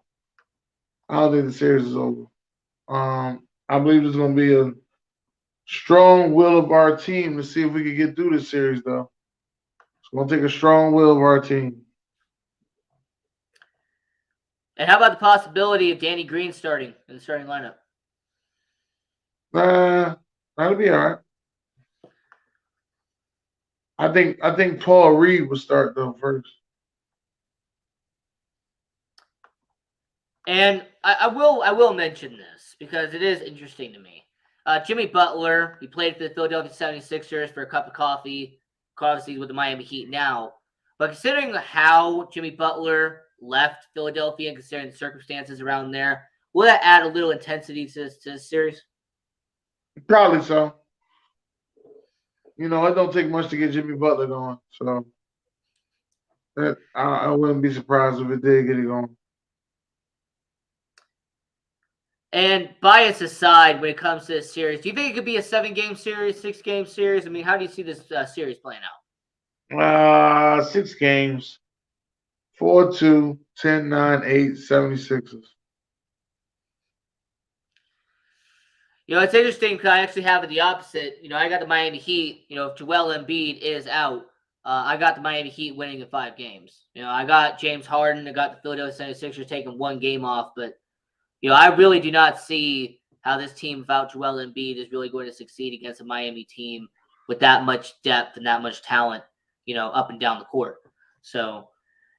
I don't think the series is over. I believe there's going to be a strong will of our team to see if we can get through this series, though. It's going to take a strong will of our team. And how about the possibility of Danny Green starting in the starting lineup? That'll be all right. I think Paul Reed will start though first. And I will mention this because it is interesting to me. Jimmy Butler, he played for the Philadelphia 76ers for a cup of coffee, obviously with the Miami Heat now. But considering how Jimmy Butler left Philadelphia and considering the circumstances around there, will that add a little intensity to this series? Probably so. It don't take much to get Jimmy Butler going. So I wouldn't be surprised if it did get it going. And bias aside, when it comes to this series, do you think it could be a 7-game series, 6-game series? I mean, how do you see this series playing out? 6 games. 4-2, 10-9, 8, 76ers. It's interesting because I actually have it the opposite. I got the Miami Heat. If Joel Embiid is out, I got the Miami Heat winning in 5 games. I got James Harden. I got the Philadelphia 76ers taking 1 game off. But, I really do not see how this team without Joel Embiid is really going to succeed against a Miami team with that much depth and that much talent, up and down the court. So,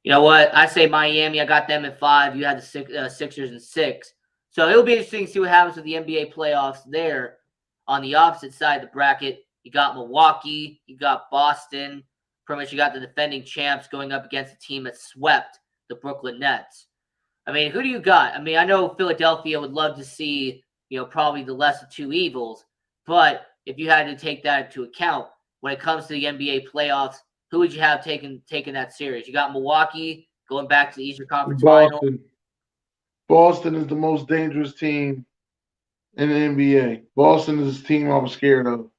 you know what? I say Miami. I got them at 5. You had the Sixers in 6. So it'll be interesting to see what happens with the NBA playoffs there. On the opposite side of the bracket, you got Milwaukee, you got Boston. Pretty much you got the defending champs going up against a team that swept the Brooklyn Nets. I mean, who do you got? I mean, I know Philadelphia would love to see, probably the less of two evils. But if you had to take that into account, when it comes to the NBA playoffs, who would you have taken that series? You got Milwaukee going back to the Eastern Conference Final. Boston is the most dangerous team in the NBA. Boston is the team I was scared of.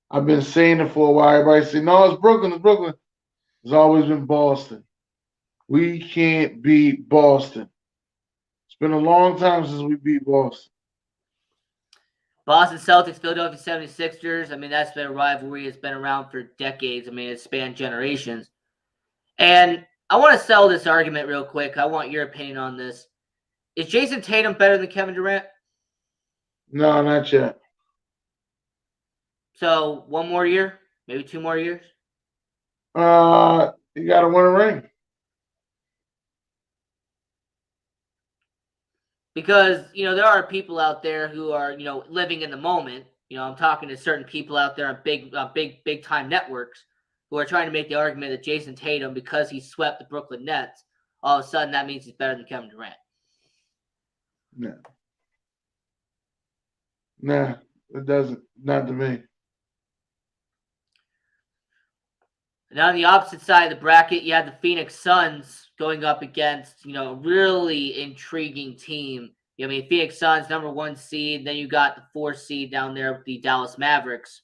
I've been saying it for a while. Everybody say, no, it's Brooklyn. It's always been Boston. We can't beat Boston. It's been a long time since we beat Boston. Boston Celtics, Philadelphia 76ers. I mean, that's been a rivalry. It's been around for decades. I mean, it's spanned generations. And I want to sell this argument real quick. I want your opinion on this. Is Jason Tatum better than Kevin Durant? No, not yet. So, one more year? Maybe 2 more years? You got to win a ring. Because, there are people out there who are, living in the moment. I'm talking to certain people out there on big time networks who are trying to make the argument that Jason Tatum, because he swept the Brooklyn Nets, all of a sudden that means he's better than Kevin Durant. No. Nah, it doesn't. Not to me. And on the opposite side of the bracket, you have the Phoenix Suns going up against, a really intriguing team. Phoenix Suns, number 1 seed. Then you got the 4 seed down there with the Dallas Mavericks.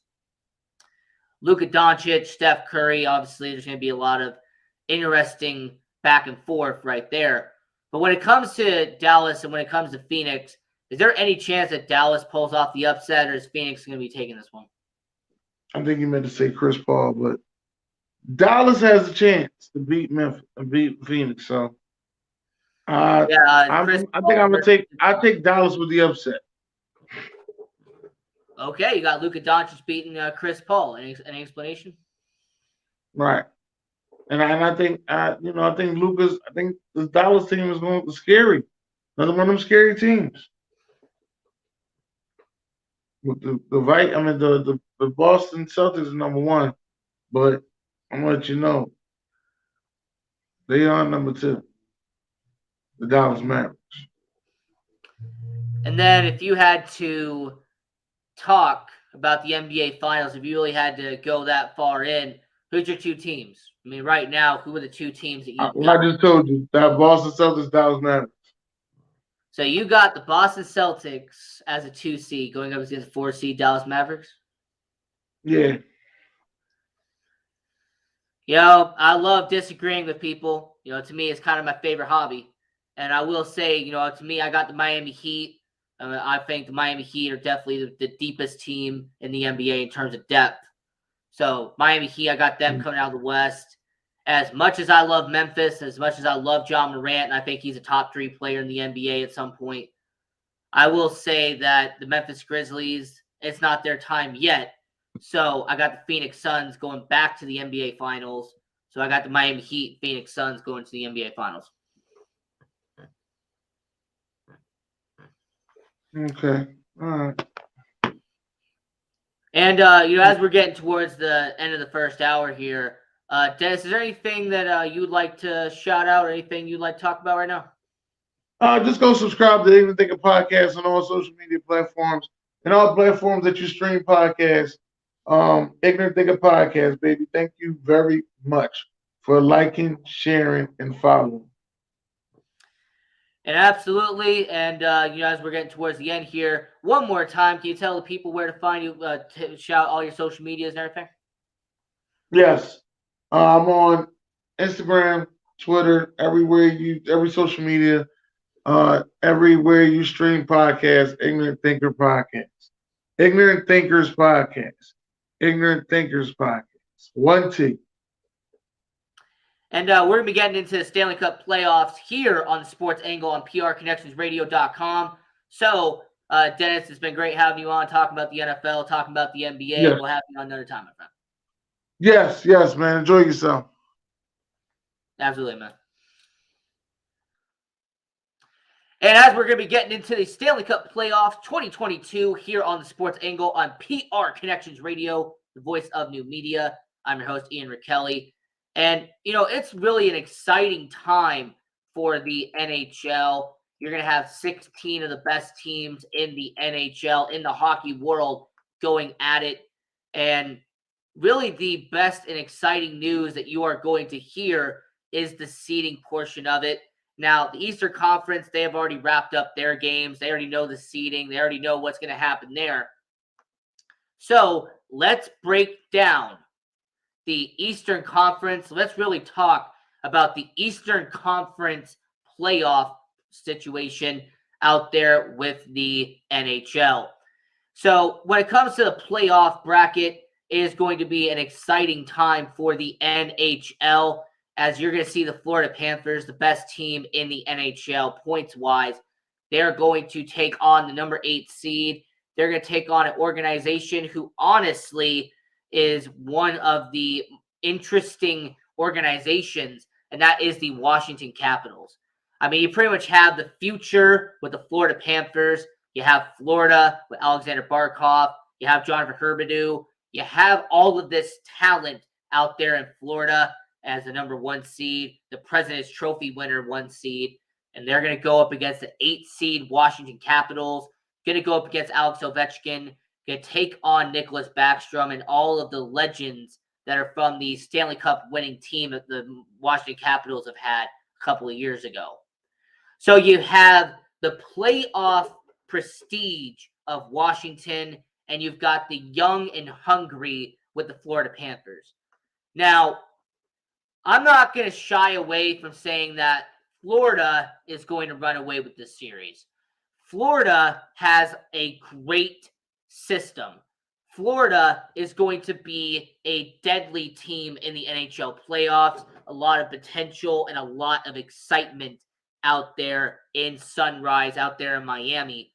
Luka Doncic, Steph Curry. Obviously, there's going to be a lot of interesting back and forth right there. But when it comes to Dallas and when it comes to Phoenix, is there any chance that Dallas pulls off the upset, or is Phoenix going to be taking this one? I think you meant to say Chris Paul, but Dallas has a chance to beat Memphis and beat Phoenix. So, I think I'm gonna take Dallas with the upset. Okay, you got Luka Doncic beating Chris Paul. Any explanation? Right, and I think I think the Dallas team is going to be scary. Another one of them scary teams. With the Boston Celtics is number 1, but I'm gonna let you know they are number 2. The Dallas Mavericks. And then if you had to talk about the NBA Finals, if you really had to go that far in, who's your 2 teams? Right now, who are the 2 teams that you got? I just told you that Boston Celtics, Dallas Mavericks. So you got the Boston Celtics as a 2 seed going up against the 4 seed Dallas Mavericks? Yeah. I love disagreeing with people. To me, it's kind of my favorite hobby. And I will say, to me, I got the Miami Heat. I think the Miami Heat are definitely the deepest team in the NBA in terms of depth. So Miami Heat, I got them coming out of the West. As much as I love Memphis, as much as I love John Morant, and I think he's a top 3 player in the NBA at some point, I will say that the Memphis Grizzlies, it's not their time yet. So I got the Phoenix Suns going back to the NBA Finals. So I got the Miami Heat, Phoenix Suns going to the NBA Finals. Okay. All right. And, as we're getting towards the end of the first hour here, Dennis, is there anything that you'd like to shout out or anything you'd like to talk about right now? Just go subscribe to Ignorant Thinker Podcast on all social media platforms and all platforms that you stream podcasts. Ignorant Thinker Podcast, baby. Thank you very much for liking, sharing, and following. And absolutely. And, as we're getting towards the end here, one more time, can you tell the people where to find you, to shout all your social medias and everything? Yes. I'm on Instagram, Twitter, every social media, everywhere you stream podcasts, Ignorant Thinker Podcast. Ignorant Thinkers Podcast. Ignorant Thinkers Podcast. 1 T. And we're going to be getting into the Stanley Cup playoffs here on the Sports Angle on prconnectionsradio.com. So, Dennis, it's been great having you on, talking about the NFL, talking about the NBA. Yes. We'll have you on another time, my friend. Yes, man. Enjoy yourself. Absolutely, man. And as we're going to be getting into the Stanley Cup playoffs 2022 here on the Sports Angle on PR Connections Radio, the voice of new media, I'm your host, Ian Kelly. And, it's really an exciting time for the NHL. You're going to have 16 of the best teams in the NHL, in the hockey world, going at it. And really the best and exciting news that you are going to hear is the seeding portion of it. Now, the Eastern Conference, they have already wrapped up their games. They already know the seeding. They already know what's going to happen there. So let's break down the Eastern Conference. Let's really talk about the Eastern Conference playoff situation out there with the NHL. So when it comes to the playoff bracket, it is going to be an exciting time for the NHL, as you're going to see the Florida Panthers, the best team in the NHL points-wise. They're going to take on the number 8 seed. They're going to take on an organization who honestly is one of the interesting organizations, and that is the Washington Capitals. I mean, you pretty much have the future with the Florida Panthers. You have Florida with Alexander Barkov. You have Jonathan Huberdeau. You have all of this talent out there in Florida as the number 1 seed, the President's Trophy winner 1 seed, and they're going to go up against the 8 seed Washington Capitals, going to go up against Alex Ovechkin, going to take on Nicholas Backstrom and all of the legends that are from the Stanley Cup winning team that the Washington Capitals have had a couple of years ago. So you have the playoff prestige of Washington, and you've got the young and hungry with the Florida Panthers. Now, I'm not going to shy away from saying that Florida is going to run away with this series. Florida has a great system. Florida is going to be a deadly team in the NHL playoffs, a lot of potential and a lot of excitement out there in Sunrise, out there in Miami.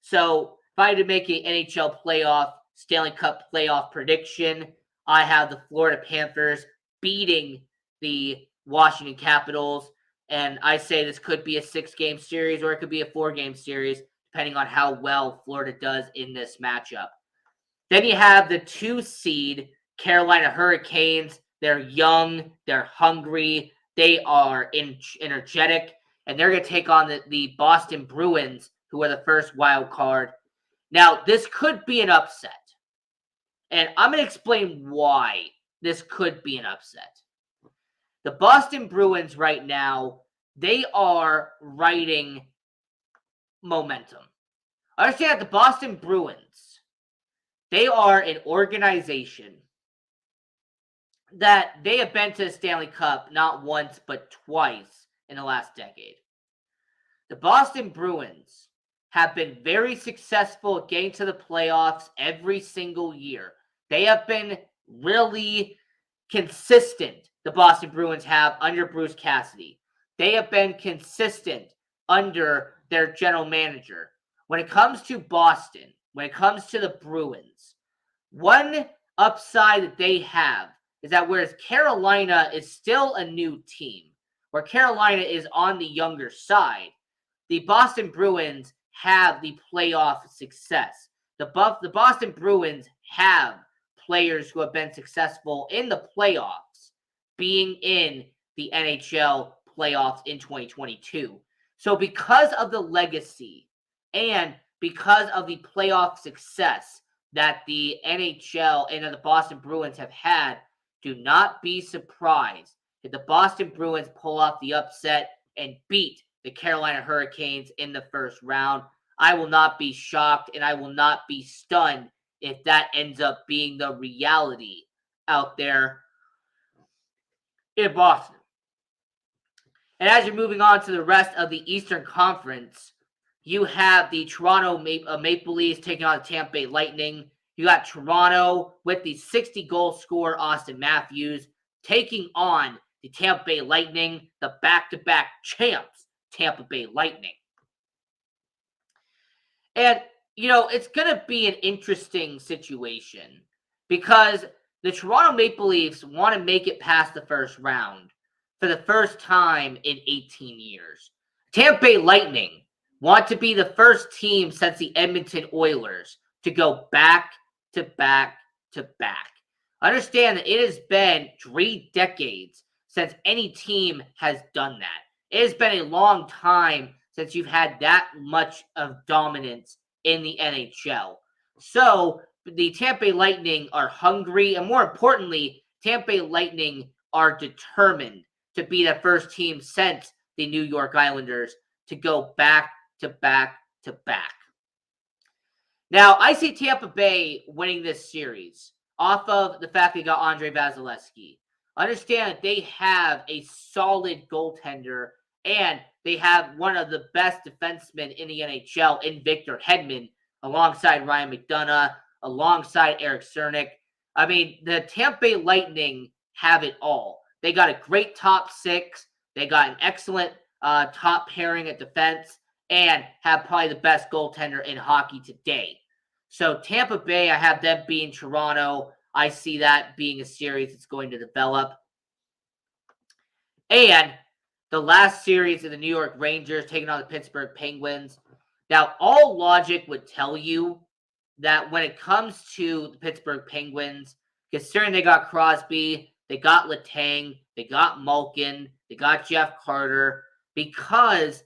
So if I had to make an NHL playoff, Stanley Cup playoff prediction, I have the Florida Panthers beating the Washington Capitals. And I say this could be a 6-game series or it could be a 4-game series, depending on how well Florida does in this matchup. Then you have the 2 seed Carolina Hurricanes. They're young, they're hungry, they are energetic, and they're going to take on the Boston Bruins, who are the first wild card. Now, this could be an upset, and I'm going to explain why this could be an upset. The Boston Bruins right now, they are riding momentum. Understand that the Boston Bruins, they are an organization that they have been to the Stanley Cup not once but twice in the last decade. The Boston Bruins have been very successful at getting to the playoffs every single year. They have been really consistent, the Boston Bruins have, under Bruce Cassidy. They have been consistent under their general manager. When it comes to Boston, when it comes to the Bruins, one upside that they have is that whereas Carolina is still a new team, where Carolina is on the younger side, the Boston Bruins have the playoff success. The Boston Bruins have players who have been successful in the playoffs, being in the NHL playoffs in 2022. So because of the legacy and because of the playoff success that the NHL and the Boston Bruins have had, do not be surprised if the Boston Bruins pull off the upset and beat the Carolina Hurricanes in the first round. I will not be shocked and I will not be stunned if that ends up being the reality out there in Boston. And as you're moving on to the rest of the Eastern Conference, you have the Toronto Maple Leafs taking on the Tampa Bay Lightning. You got Toronto with the 60-goal scorer Austin Matthews taking on the Tampa Bay Lightning, the back-to-back champs, Tampa Bay Lightning. And, it's going to be an interesting situation because the Toronto Maple Leafs want to make it past the first round for the first time in 18 years. Tampa Bay Lightning want to be the first team since the Edmonton Oilers to go back to back to back. Understand that it has been 3 decades since any team has done that. It has been a long time since you've had that much of dominance in the NHL. So the Tampa Bay Lightning are hungry, and more importantly, Tampa Bay Lightning are determined to be the first team since the New York Islanders to go back to back to back. Now, I see Tampa Bay winning this series off of the fact they got Andre Vasilevsky. Understand that they have a solid goaltender and they have one of the best defensemen in the NHL in Victor Hedman, alongside Ryan McDonough, alongside Eric Cernak. I mean, the Tampa Bay Lightning have it all. They got a great top 6. They got an excellent top pairing at defense and have probably the best goaltender in hockey today. So Tampa Bay, I have them beating Toronto. I see that being a series that's going to develop. And the last series of the New York Rangers taking on the Pittsburgh Penguins. Now, all logic would tell you that when it comes to the Pittsburgh Penguins, considering they got Crosby, they got Letang, they got Malkin, they got Jeff Carter, because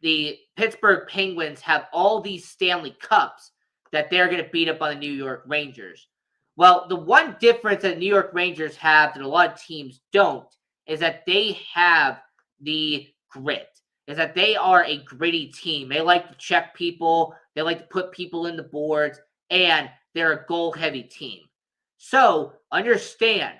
the Pittsburgh Penguins have all these Stanley Cups that they're going to beat up on the New York Rangers. Well, the one difference that the New York Rangers have that a lot of teams don't is that they have the grit, is that they are a gritty team. They like to check people, they like to put people in the boards, and they're a goal-heavy team. So, understand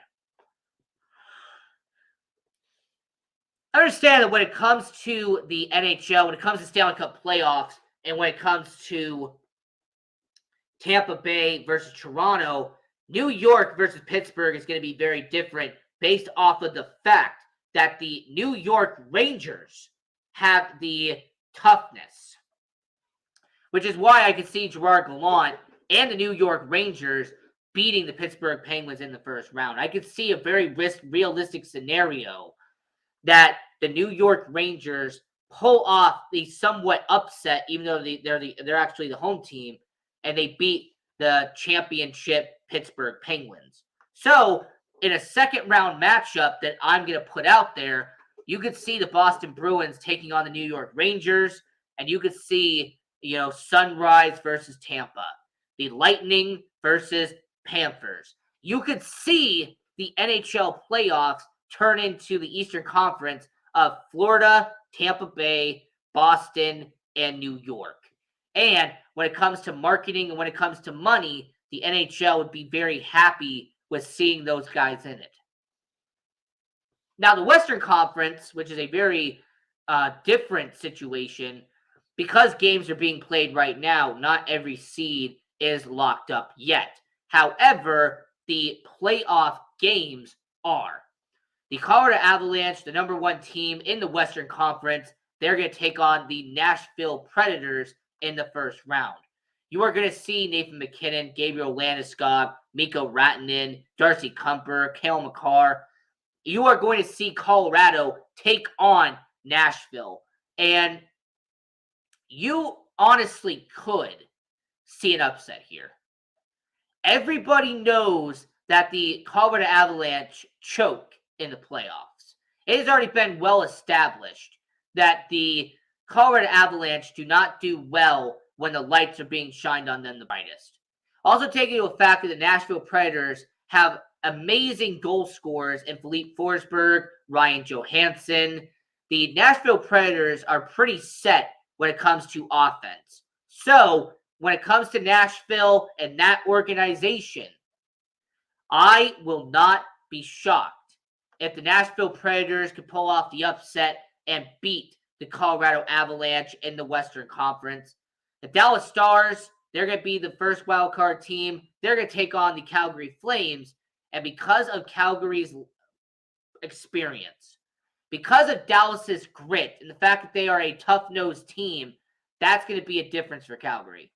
that when it comes to the NHL, when it comes to Stanley Cup playoffs, and when it comes to Tampa Bay versus Toronto, New York versus Pittsburgh is going to be very different based off of the fact that the New York Rangers have the toughness, which is why I could see Gerard Gallant and the New York Rangers beating the Pittsburgh Penguins in the first round. I could see a very realistic scenario that the New York Rangers pull off the somewhat upset, even though they're actually the home team, and they beat the championship Pittsburgh Penguins. So, in a second round matchup that I'm going to put out there, you could see the Boston Bruins taking on the New York Rangers, and you could see, Sunrise versus Tampa, the Lightning versus Panthers. You could see the NHL playoffs turn into the Eastern Conference of Florida, Tampa Bay, Boston, and New York. And when it comes to marketing and when it comes to money, the NHL would be very happy with seeing those guys in it. Now, the Western Conference, which is a very different situation, because games are being played right now, not every seed is locked up yet. However, the playoff games are. The Colorado Avalanche, the number one team in the Western Conference, they're going to take on the Nashville Predators in the first round. You are going to see Nathan McKinnon, Gabriel Landeskog, Mikko Rantanen, Darcy Kuemper, Cale Makar. You are going to see Colorado take on Nashville. And you honestly could see an upset here. Everybody knows that the Colorado Avalanche choke in the playoffs. It has already been well established that the Colorado Avalanche do not do well when the lights are being shined on them the brightest. Also taking into effect that the Nashville Predators have amazing goal scorers in Philippe Forsberg, Ryan Johansson. The Nashville Predators are pretty set when it comes to offense. So, when it comes to Nashville and that organization, I will not be shocked if the Nashville Predators can pull off the upset and beat the Colorado Avalanche in the Western Conference. The Dallas Stars, they're going to be the first wildcard team. They're going to take on the Calgary Flames. And because of Calgary's experience, because of Dallas's grit and the fact that they are a tough-nosed team, that's going to be a difference for Calgary.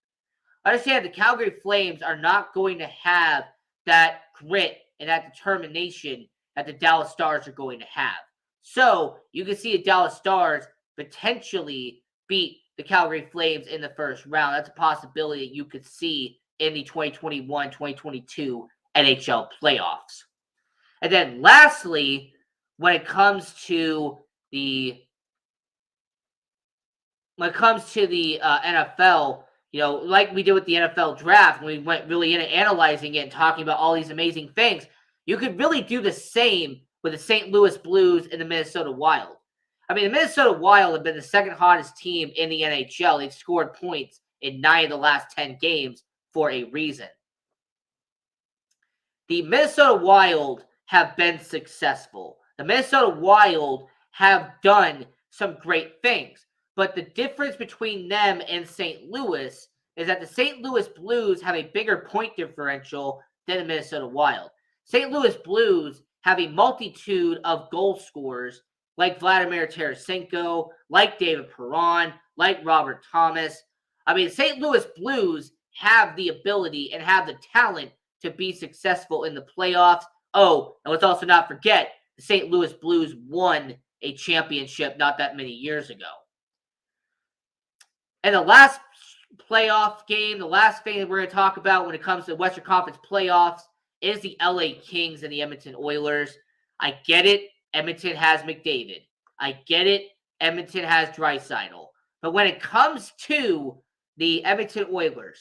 Understand the Calgary Flames are not going to have that grit and that determination that the Dallas Stars are going to have. So you can see the Dallas Stars potentially beat the Calgary Flames in the first round. That's a possibility that you could see in the 2021-2022 NHL playoffs. And then lastly, when it comes to the NFL, like we did with the NFL draft, when we went really into analyzing it and talking about all these amazing things, you could really do the same with the St. Louis Blues and the Minnesota Wild. I mean, the Minnesota Wild have been the second hottest team in the NHL. They've scored points in 9 of the last 10 games for a reason. The Minnesota Wild have been successful. The Minnesota Wild have done some great things. But the difference between them and St. Louis is that the St. Louis Blues have a bigger point differential than the Minnesota Wild. St. Louis Blues have a multitude of goal scorers like Vladimir Tarasenko, like David Perron, like Robert Thomas. I mean, St. Louis Blues have the ability and have the talent to be successful in the playoffs. Oh, and let's also not forget, the St. Louis Blues won a championship not that many years ago. And the last playoff game, the last thing that we're going to talk about when it comes to the Western Conference playoffs is the LA Kings and the Edmonton Oilers. I get it. Edmonton has McDavid. I get it. Edmonton has Draisaitl. But when it comes to the Edmonton Oilers,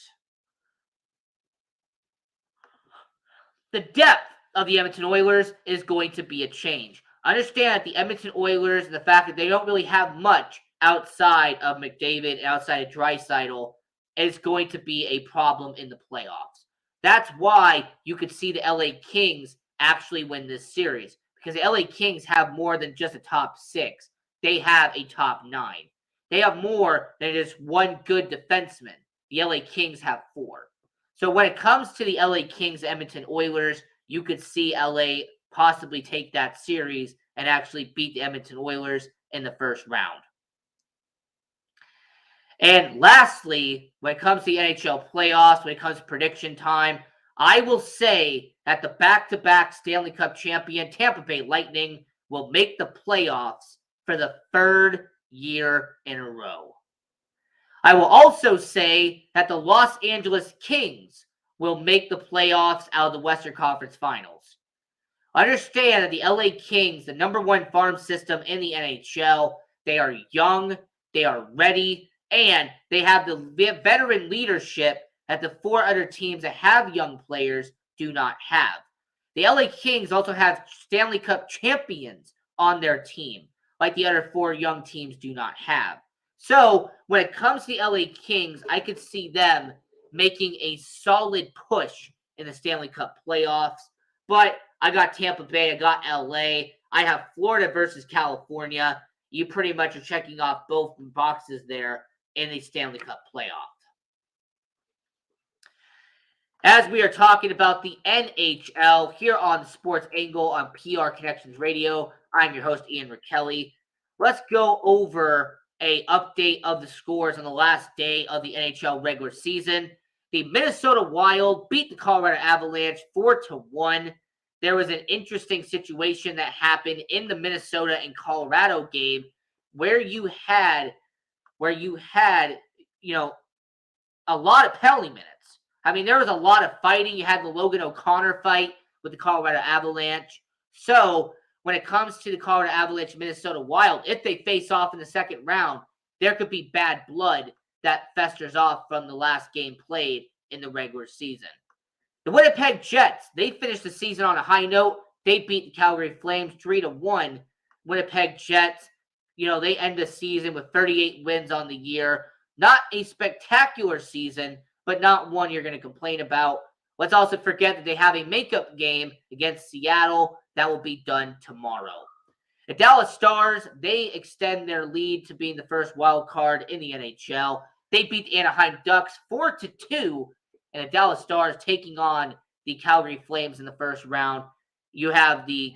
the depth of the Edmonton Oilers is going to be a change. Understand that the Edmonton Oilers and the fact that they don't really have much outside of McDavid and outside of Draisaitl is going to be a problem in the playoffs. That's why you could see the LA Kings actually win this series, because the LA Kings have more than just a top 6. They have a top 9. They have more than just one good defenseman. The LA Kings have 4. So when it comes to the LA Kings Edmonton Oilers, you could see LA possibly take that series and actually beat the Edmonton Oilers in the first round. And lastly, when it comes to the NHL playoffs, when it comes to prediction time, I will say that the back-to-back Stanley Cup champion Tampa Bay Lightning will make the playoffs for the 3rd year in a row. I will also say that the Los Angeles Kings will make the playoffs out of the Western Conference Finals. Understand that the LA Kings, the number 1 farm system in the NHL, they are young, they are ready, and they have the veteran leadership that the 4 other teams that have young players do not have. The LA Kings also have Stanley Cup champions on their team, like the other 4 young teams do not have. So when it comes to the LA Kings, I could see them making a solid push in the Stanley Cup playoffs. But I got Tampa Bay, I got LA, I have Florida versus California. You pretty much are checking off both boxes there in the Stanley Cup playoff. As we are talking about the NHL here on the Sports Angle on PR Connections Radio, I'm your host, Ian Kelly. Let's go over an update of the scores on the last day of the NHL regular season. The Minnesota Wild beat the Colorado Avalanche 4-1. There was an interesting situation that happened in the Minnesota and Colorado game where you had a lot of penalty minutes. I mean, there was a lot of fighting. You had the Logan O'Connor fight with the Colorado Avalanche. So when it comes to the Colorado Avalanche Minnesota Wild, if they face off in the second round, there could be bad blood that festers off from the last game played in the regular season. The Winnipeg Jets, they finished the season on a high note. They beat the Calgary Flames 3-1. Winnipeg Jets, they end the season with 38 wins on the year. Not a spectacular season, but not one you're going to complain about. Let's also forget that they have a makeup game against Seattle that will be done tomorrow. The Dallas Stars, they extend their lead to being the first wild card in the NHL. They beat the Anaheim Ducks 4-2, and the Dallas Stars taking on the Calgary Flames in the first round. You have the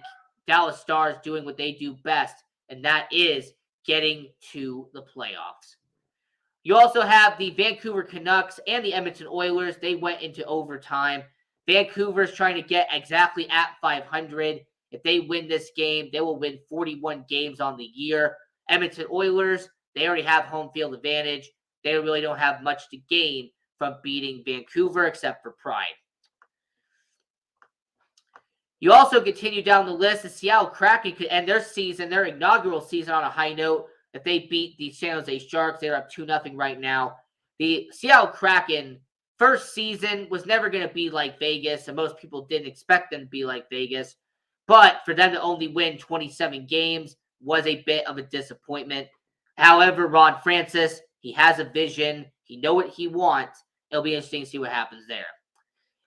Dallas Stars doing what they do best, and that is getting to the playoffs. You also have the Vancouver Canucks and the Edmonton Oilers. They went into overtime. Vancouver's trying to get exactly at 500. If they win this game, they will win 41 games on the year. Edmonton Oilers, they already have home field advantage. They really don't have much to gain from beating Vancouver except for pride. You also continue down the list. The Seattle Kraken could end their inaugural season on a high note. If they beat the San Jose Sharks, they're up 2-0 right now. The Seattle Kraken first season was never going to be like Vegas, and most people didn't expect them to be like Vegas. But for them to only win 27 games was a bit of a disappointment. However, Ron Francis, he has a vision. He knows what he wants. It'll be interesting to see what happens there.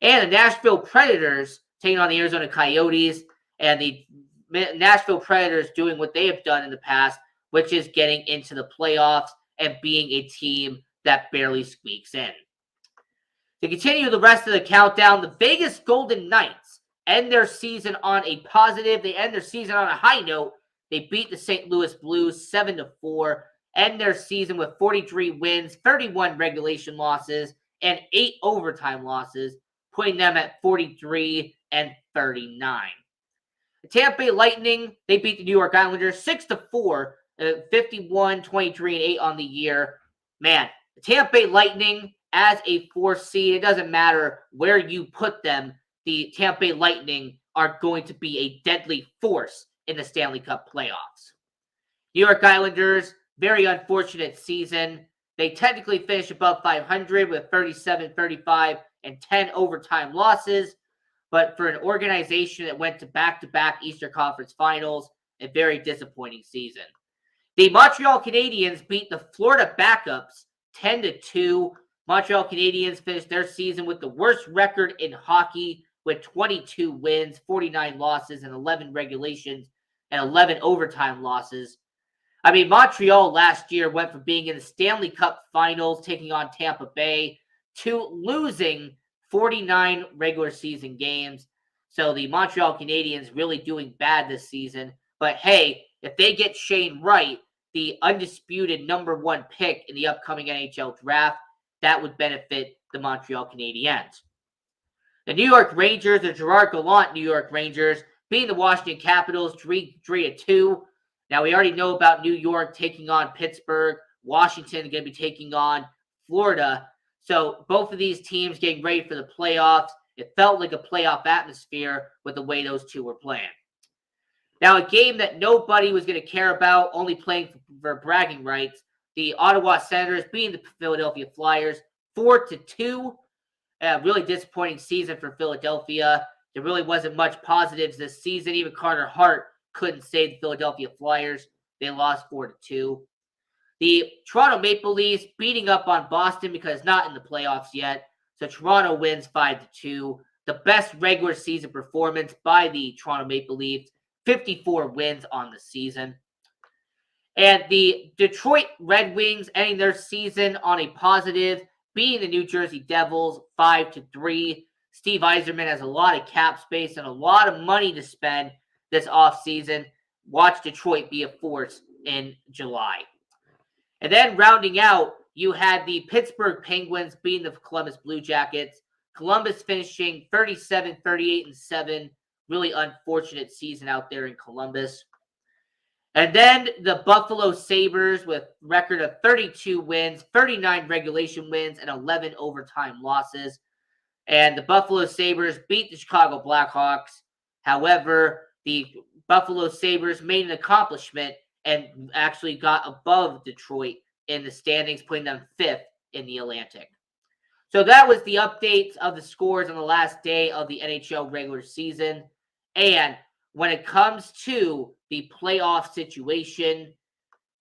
And the Nashville Predators taking on the Arizona Coyotes, and the Nashville Predators doing what they have done in the past, which is getting into the playoffs and being a team that barely squeaks in. To continue the rest of the countdown, the Vegas Golden Knights end their season on a positive. They end their season on a high note. They beat the St. Louis Blues 7-4, end their season with 43 wins, 31 regulation losses, and 8 overtime losses, putting them at 43 and 39. The Tampa Bay Lightning, they beat the New York Islanders 6-4, 51, 23, and 8 on the year. Man, the Tampa Bay Lightning as a 4th seed, it doesn't matter where you put them, the Tampa Bay Lightning are going to be a deadly force in the Stanley Cup playoffs. New York Islanders, very unfortunate season. They technically finished above 500 with 37, 35, and 10 overtime losses. But for an organization that went to back-to-back Eastern Conference Finals, a very disappointing season. The Montreal Canadiens beat the Florida Backups 10-2. Montreal Canadiens finished their season with the worst record in hockey with 22 wins, 49 losses, and 11 regulations, and 11 overtime losses. I mean, Montreal last year went from being in the Stanley Cup Finals, taking on Tampa Bay, to losing 49 regular season games. So the Montreal Canadiens really doing bad this season. But hey, if they get Shane Wright, the undisputed number 1 pick in the upcoming NHL draft, that would benefit the Montreal Canadiens. The New York Rangers, the Gerard Gallant New York Rangers, beating the Washington Capitals 3-2. Now, we already know about New York taking on Pittsburgh. Washington going to be taking on Florida. So both of these teams getting ready for the playoffs. It felt like a playoff atmosphere with the way those two were playing. Now, a game that nobody was going to care about, only playing for bragging rights, the Ottawa Senators beating the Philadelphia Flyers 4-2. Really disappointing season for Philadelphia. There really wasn't much positives this season. Even Carter Hart couldn't save the Philadelphia Flyers. They lost 4-2. The Toronto Maple Leafs beating up on Boston because not in the playoffs yet. So Toronto wins 5-2. The best regular season performance by the Toronto Maple Leafs. 54 wins on the season. And the Detroit Red Wings ending their season on a positive, beating the New Jersey Devils 5-3. Steve Yzerman has a lot of cap space and a lot of money to spend this offseason. Watch Detroit be a force in July. And then rounding out, you had the Pittsburgh Penguins beating the Columbus Blue Jackets. Columbus finishing 37, 38, and 7. Really unfortunate season out there in Columbus. And then the Buffalo Sabres with record of 32 wins, 39 regulation wins, and 11 overtime losses. And the Buffalo Sabres beat the Chicago Blackhawks. However, the Buffalo Sabres made an accomplishment and actually got above Detroit in the standings, putting them 5th in the Atlantic. So that was the updates of the scores on the last day of the NHL regular season. And when it comes to the playoff situation,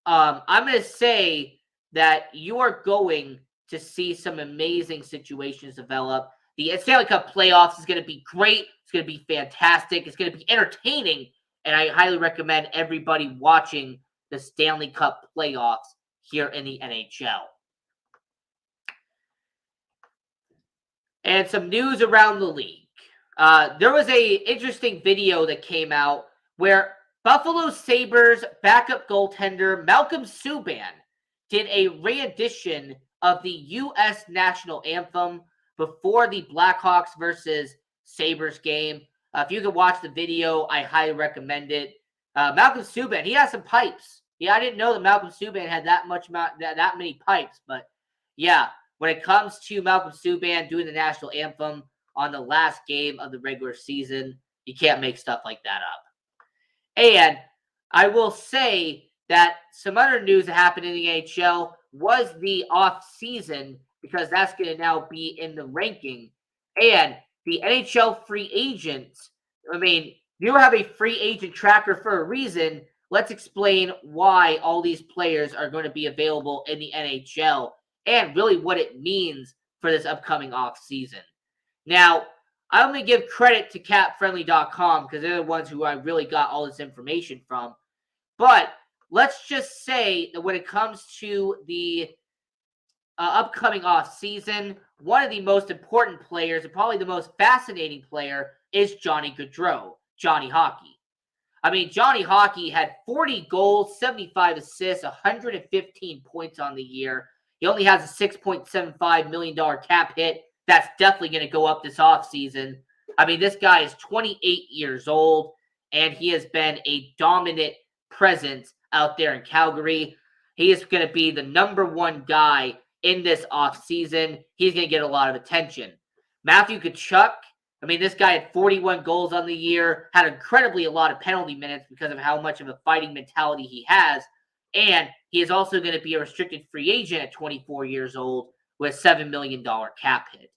I'm going to say that you are going to see some amazing situations develop. The Stanley Cup playoffs is going to be great. It's going to be fantastic. It's going to be entertaining. And I highly recommend everybody watching the Stanley Cup playoffs here in the NHL. And some news around the league. There was a interesting video that came out where Buffalo Sabres backup goaltender Malcolm Subban did a rendition of the U.S. national anthem before the Blackhawks versus Sabres game. If you can watch the video, I highly recommend it. Malcolm Subban, he has some pipes. Yeah, I didn't know that Malcolm Subban had that many pipes, but yeah, when it comes to Malcolm Subban doing the national anthem on the last game of the regular season, you can't make stuff like that up. And I will say that some other news that happened in the NHL was the off season, because that's going to now be in the ranking. And the NHL free agents, I mean, you have a free agent tracker for a reason. Let's explain why all these players are going to be available in the NHL and really what it means for this upcoming off season. Now, I only give credit to capfriendly.com because they're the ones who I really got all this information from. But let's just say that when it comes to the upcoming off season, one of the most important players and probably the most fascinating player is Johnny Gaudreau, Johnny Hockey. I mean, Johnny Hockey had 40 goals, 75 assists, 115 points on the year. He only has a $6.75 million cap hit. that's definitely going to go up this offseason. I mean, this guy is 28 years old, and he has been a dominant presence out there in Calgary. He is going to be the number one guy in this offseason. He's going to get a lot of attention. Matthew Tkachuk, I mean, this guy had 41 goals on the year, had incredibly a lot of penalty minutes because of how much of a fighting mentality he has. And he is also going to be a restricted free agent at 24 years old with a $7 million cap hit.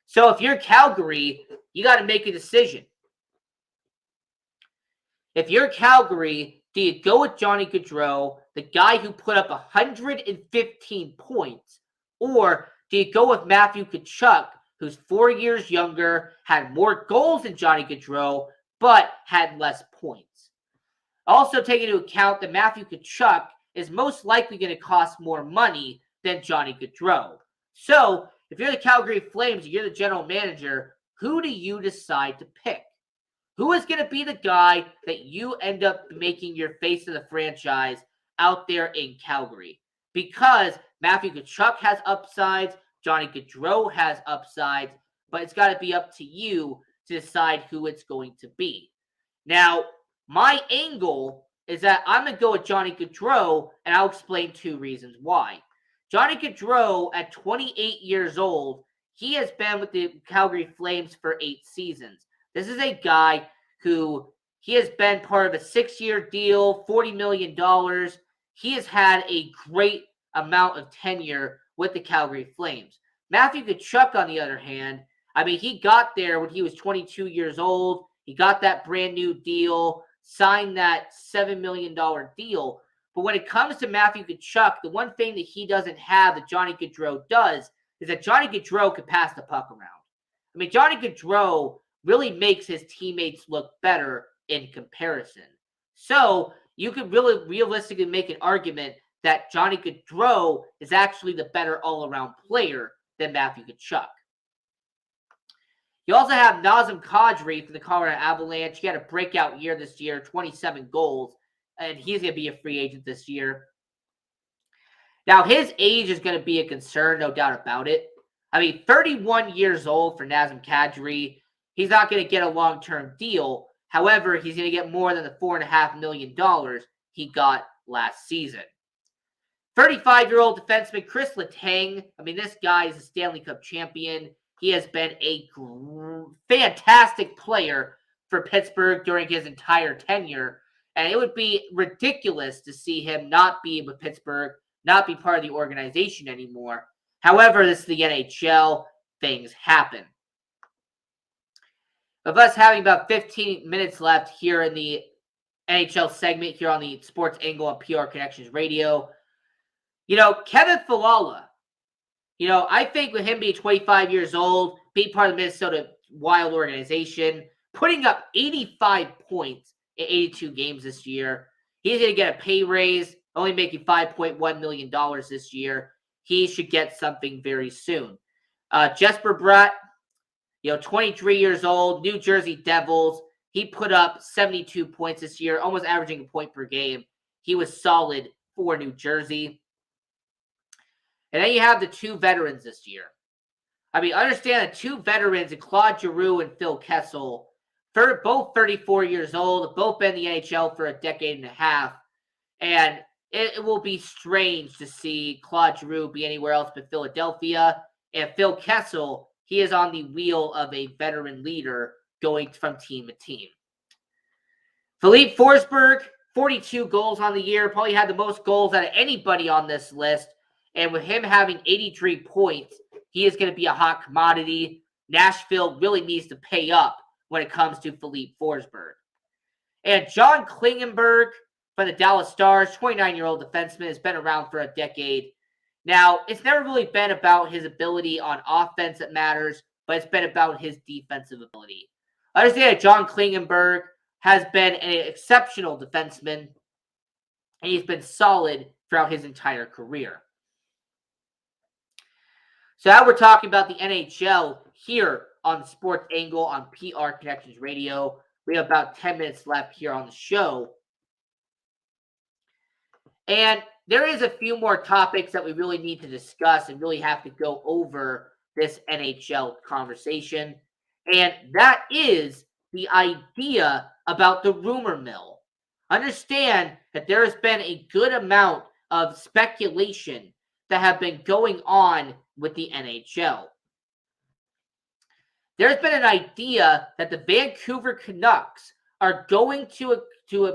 So if you're Calgary, you got to make a decision. If you're Calgary, do you go with Johnny Gaudreau, the guy who put up 115 points, or do you go with Matthew Tkachuk, who's 4 years younger, had more goals than Johnny Gaudreau, but had less points? Also take into account that Matthew Tkachuk is most likely going to cost more money than Johnny Gaudreau. So if you're the Calgary Flames, you're the general manager, who do you decide to pick? Who is going to be the guy that you end up making your face of the franchise out there in Calgary? Because Matthew Tkachuk has upsides, Johnny Gaudreau has upsides, but it's got to be up to you to decide who it's going to be. Now, my angle is that I'm going to go with Johnny Gaudreau, and I'll explain 2 reasons why. Johnny Gaudreau, at 28 years old, he has been with the Calgary Flames for 8 seasons. This is a guy who he has been part of a 6-year deal, $40 million. He has had a great amount of tenure with the Calgary Flames. Matthew Tkachuk, on the other hand, I mean, he got there when he was 22 years old. He got that brand new deal, signed that $7 million deal. But when it comes to Matthew Tkachuk, the one thing that he doesn't have that Johnny Gaudreau does is that Johnny Gaudreau can pass the puck around. I mean, Johnny Gaudreau really makes his teammates look better in comparison. So you could really realistically make an argument that Johnny Gaudreau is actually the better all-around player than Matthew Tkachuk. You also have Nazem Kadri for the Colorado Avalanche. He had a breakout year this year, 27 goals, and he's going to be a free agent this year. Now, his age is going to be a concern, no doubt about it. I mean, 31 years old for Nazem Kadri. He's not going to get a long-term deal. However, he's going to get more than the $4.5 million he got last season. 35-year-old defenseman Chris Letang. I mean, this guy is a Stanley Cup champion. He has been a fantastic player for Pittsburgh during his entire tenure. And it would be ridiculous to see him not be with Pittsburgh, not be part of the organization anymore. However, this is the NHL. Things happen. Of us having about 15 minutes left here in the NHL segment here on the Sports Angle on PR Connections Radio. You know, Kevin Fiala, I think with him being 25 years old, being part of the Minnesota Wild organization, putting up 85 points in 82 games this year, he's going to get a pay raise, only making $5.1 million this year. He should get something very soon. Jesper Bratt, 23 years old, New Jersey Devils. He put up 72 points this year, almost averaging a point per game. He was solid for New Jersey. And then you have the 2 veterans this year. I mean, understand the 2 veterans, Claude Giroux and Phil Kessel, both 34 years old, both been in the NHL for a decade and a half. And it will be strange to see Claude Giroux be anywhere else but Philadelphia. And Phil Kessel, he is on the wheel of a veteran leader going from team to team. Philippe Forsberg, 42 goals on the year, probably had the most goals out of anybody on this list. And with him having 83 points, he is going to be a hot commodity. Nashville really needs to pay up when it comes to Philippe Forsberg. And John Klingenberg for the Dallas Stars, 29-year-old defenseman, has been around for a decade. Now, it's never really been about his ability on offense that matters, but it's been about his defensive ability. Understand that John Klingenberg has been an exceptional defenseman, and he's been solid throughout his entire career. So now we're talking about the NHL here on the Sports Angle on PR Connections Radio. We have about 10 minutes left here on the show. And there is a few more topics that we really need to discuss and really have to go over this NHL conversation, and that is the idea about the rumor mill. Understand that there has been a good amount of speculation that have been going on with the NHL. There's been an idea that the Vancouver Canucks are going to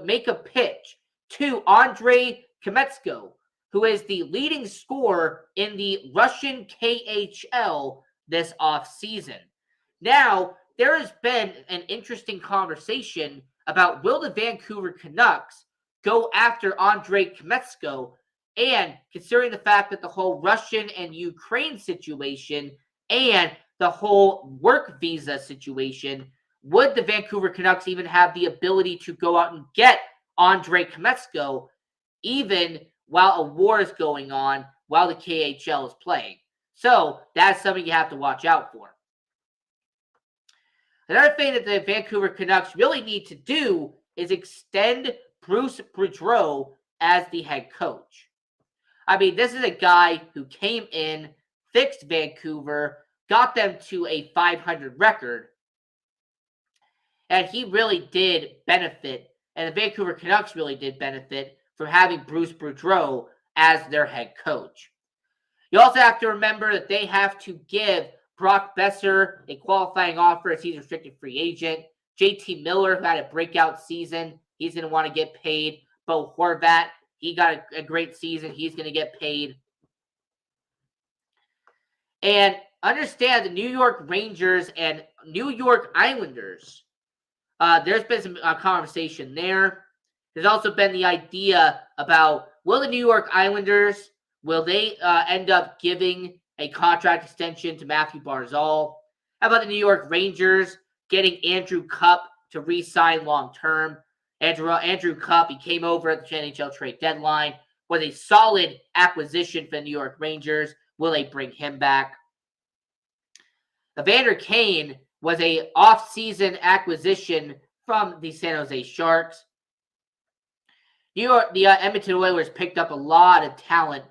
make a pitch to Andrei Kometsko, who is the leading scorer in the Russian KHL this offseason. Now, there has been an interesting conversation about will the Vancouver Canucks go after Andrei Kometsko, and considering the fact that the whole Russian and Ukraine situation and the whole work visa situation, would the Vancouver Canucks even have the ability to go out and get Andrei Kometsko even while a war is going on, while the KHL is playing? So that's something you have to watch out for. Another thing that the Vancouver Canucks really need to do is extend Bruce Boudreau as the head coach. I mean, this is a guy who came in, fixed Vancouver, got them to a 500 record, and he really did benefit, and the Vancouver Canucks really did benefit from having Bruce Boudreau as their head coach. You also have to remember that they have to give Brock Besser a qualifying offer as he's a restricted free agent. JT Miller, who had a breakout season, he's going to want to get paid. Bo Horvat, he got a great season. He's going to get paid. And understand the New York Rangers and New York Islanders. There's been some conversation there. There's also been the idea about will the New York Islanders, will they end up giving a contract extension to Matthew Barzal? How about the New York Rangers getting Andrew Cup to re-sign long-term? Andrew Cup, he came over at the NHL trade deadline, was a solid acquisition for the New York Rangers. Will they bring him back? Evander Kane was a off-season acquisition from the San Jose Sharks. The Edmonton Oilers picked up a lot of talent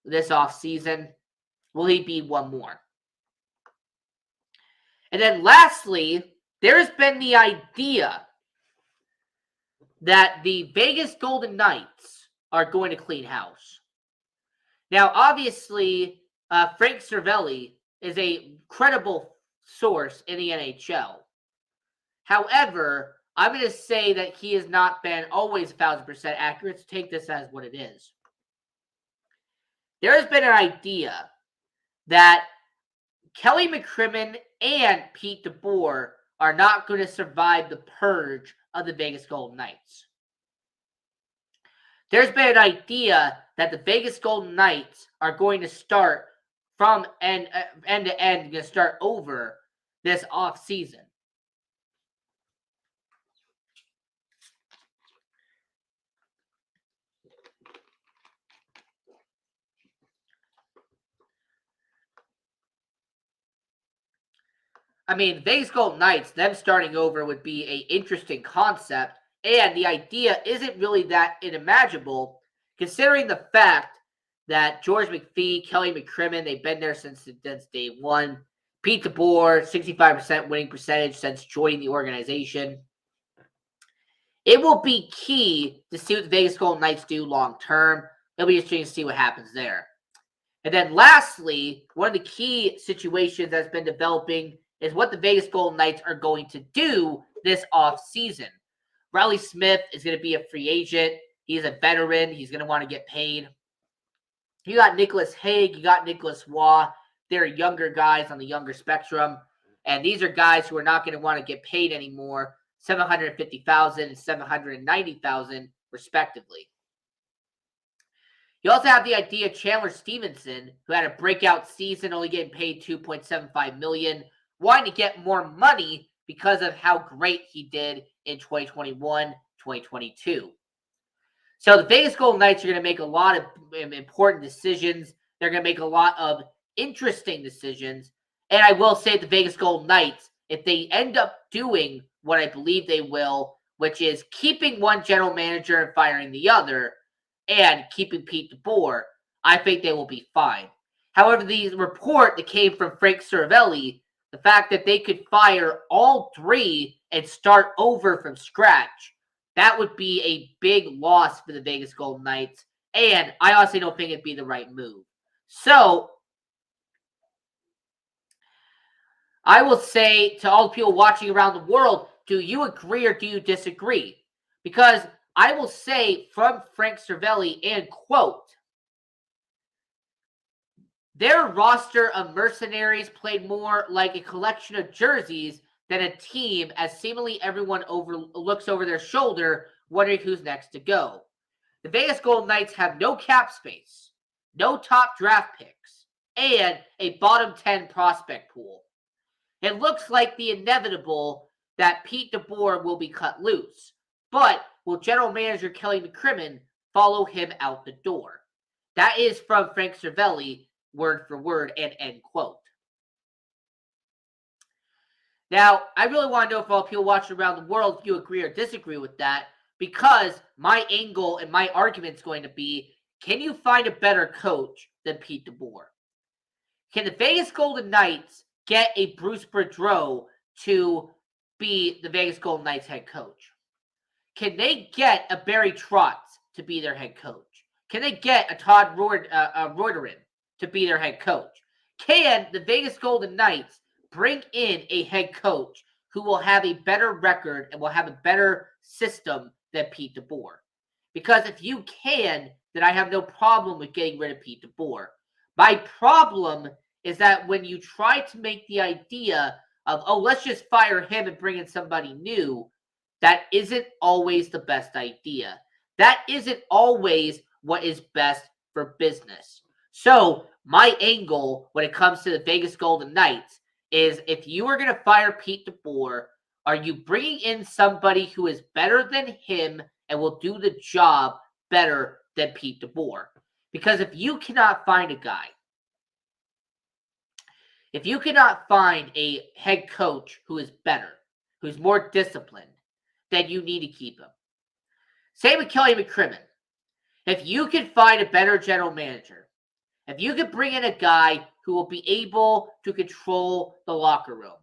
this offseason. Will he be one more? And then lastly, there's been the idea that the Vegas Golden Knights are going to clean house. Now, obviously, Frank Cervelli is a credible source in the NHL. However, I'm going to say that he has not been always 1,000% accurate, so take this as what it is. There has been an idea that Kelly McCrimmon and Pete DeBoer are not going to survive the purge of the Vegas Golden Knights. There's been an idea that the Vegas Golden Knights are going to start from end to end, going to start over this offseason. I mean, Vegas Golden Knights, them starting over would be an interesting concept, and the idea isn't really that unimaginable, considering the fact that George McPhee, Kelly McCrimmon, they've been there since day one. Pete DeBoer, 65% winning percentage since joining the organization. It will be key to see what the Vegas Golden Knights do long term. It'll be interesting to see what happens there. And then lastly, one of the key situations that's been developing is what the Vegas Golden Knights are going to do this offseason. Riley Smith is going to be a free agent. He's a veteran. He's going to want to get paid. You got Nicholas Hague. You got Nicholas Waugh. They're younger guys on the younger spectrum. And these are guys who are not going to want to get paid anymore, $750,000 and $790,000 respectively. You also have the idea of Chandler Stevenson, who had a breakout season, only getting paid $2.75 million, wanting to get more money because of how great he did in 2021, 2022. So the Vegas Golden Knights are going to make a lot of important decisions. They're going to make a lot of interesting decisions. And I will say the Vegas Golden Knights, if they end up doing what I believe they will, which is keeping one general manager and firing the other, and keeping Pete DeBoer, I think they will be fine. However, the report that came from Frank Cervelli, the fact that they could fire all three and start over from scratch, that would be a big loss for the Vegas Golden Knights. And I honestly don't think it'd be the right move. So I will say to all the people watching around the world, do you agree or do you disagree? Because I will say from Frank Cervelli, and quote, their roster of mercenaries played more like a collection of jerseys than a team, as seemingly everyone looks over their shoulder, wondering who's next to go. The Vegas Golden Knights have no cap space, no top draft picks, and a bottom 10 prospect pool. It looks like the inevitable that Pete DeBoer will be cut loose, but will general manager Kelly McCrimmon follow him out the door? That is from Frank Cervelli, word for word, and end quote. Now, I really want to know if all people watching around the world, if you agree or disagree with that, because my angle and my argument is going to be, can you find a better coach than Pete DeBoer? Can the Vegas Golden Knights get a Bruce Boudreau to be the Vegas Golden Knights head coach? Can they get a Barry Trotz to be their head coach? Can they get a Todd Reuterin to be their head coach? Can the Vegas Golden Knights bring in a head coach who will have a better record and will have a better system than Pete DeBoer? Because if you can, then I have no problem with getting rid of Pete DeBoer. My problem is that when you try to make the idea of, oh, let's just fire him and bring in somebody new, that isn't always the best idea. That isn't always what is best for business. So my angle when it comes to the Vegas Golden Knights is, if you are going to fire Pete DeBoer, are you bringing in somebody who is better than him and will do the job better than Pete DeBoer? Because if you cannot find a guy, if you cannot find a head coach who is better, who's more disciplined, then you need to keep him. Same with Kelly McCrimmon. If you can find a better general manager, if you could bring in a guy who will be able to control the locker room,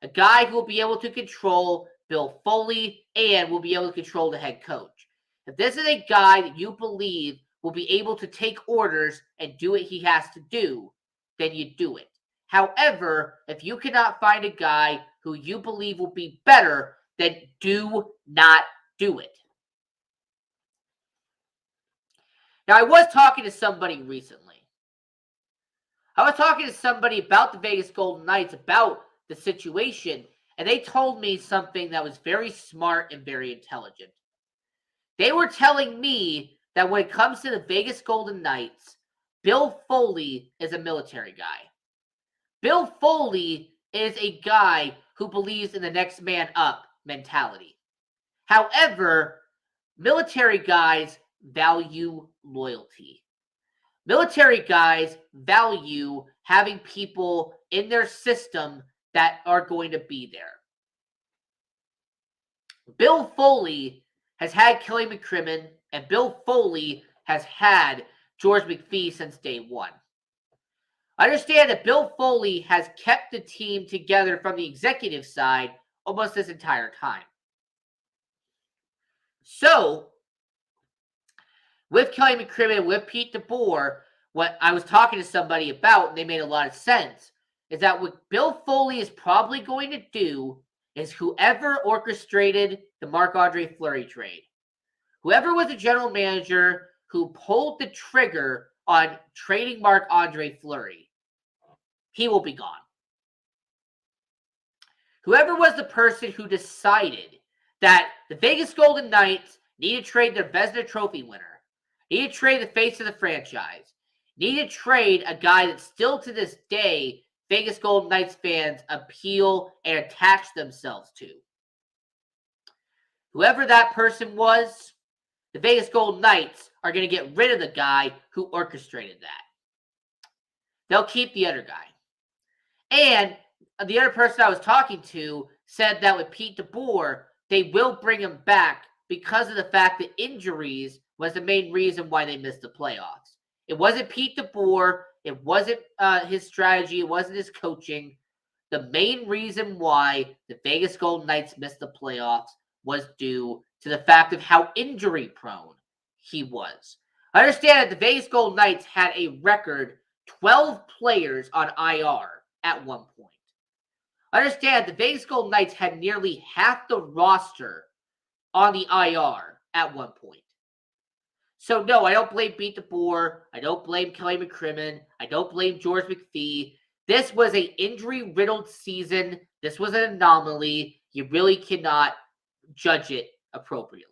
a guy who will be able to control Bill Foley and will be able to control the head coach. If this is a guy that you believe will be able to take orders and do what he has to do, then you do it. However, if you cannot find a guy who you believe will be better, then do not do it. Now, I was talking to somebody recently. I was talking to somebody about the Vegas Golden Knights, about the situation, and they told me something that was very smart and very intelligent. They were telling me that when it comes to the Vegas Golden Knights, Bill Foley is a military guy. Bill Foley is a guy who believes in the next man up mentality. However, military guys value loyalty. Military guys value having people in their system that are going to be there. Bill Foley has had Kelly McCrimmon, and Bill Foley has had George McPhee since day one. I understand that Bill Foley has kept the team together from the executive side almost this entire time. So, with Kelly McCrimmon, with Pete DeBoer, what I was talking to somebody about, and they made a lot of sense, is that what Bill Foley is probably going to do is whoever orchestrated the Marc-Andre Fleury trade, whoever was the general manager who pulled the trigger on trading Marc-Andre Fleury, he will be gone. Whoever was the person who decided that the Vegas Golden Knights need to trade their Vezina Trophy winner, need to trade the face of the franchise, need to trade a guy that still to this day Vegas Golden Knights fans appeal and attach themselves to. Whoever that person was, the Vegas Golden Knights are going to get rid of the guy who orchestrated that. They'll keep the other guy. And the other person I was talking to said that with Pete DeBoer, they will bring him back because of the fact that injuries was the main reason why they missed the playoffs. It wasn't Pete DeBoer. It wasn't his strategy. It wasn't his coaching. The main reason why the Vegas Golden Knights missed the playoffs was due to the fact of how injury prone he was. I understand that the Vegas Golden Knights had a record 12 players on IR at one point. I understand the Vegas Golden Knights had nearly half the roster on the IR at one point. So, no, I don't blame Beat the Boar. I don't blame Kelly McCrimmon. I don't blame George McPhee. This was an injury-riddled season. This was an anomaly. You really cannot judge it appropriately.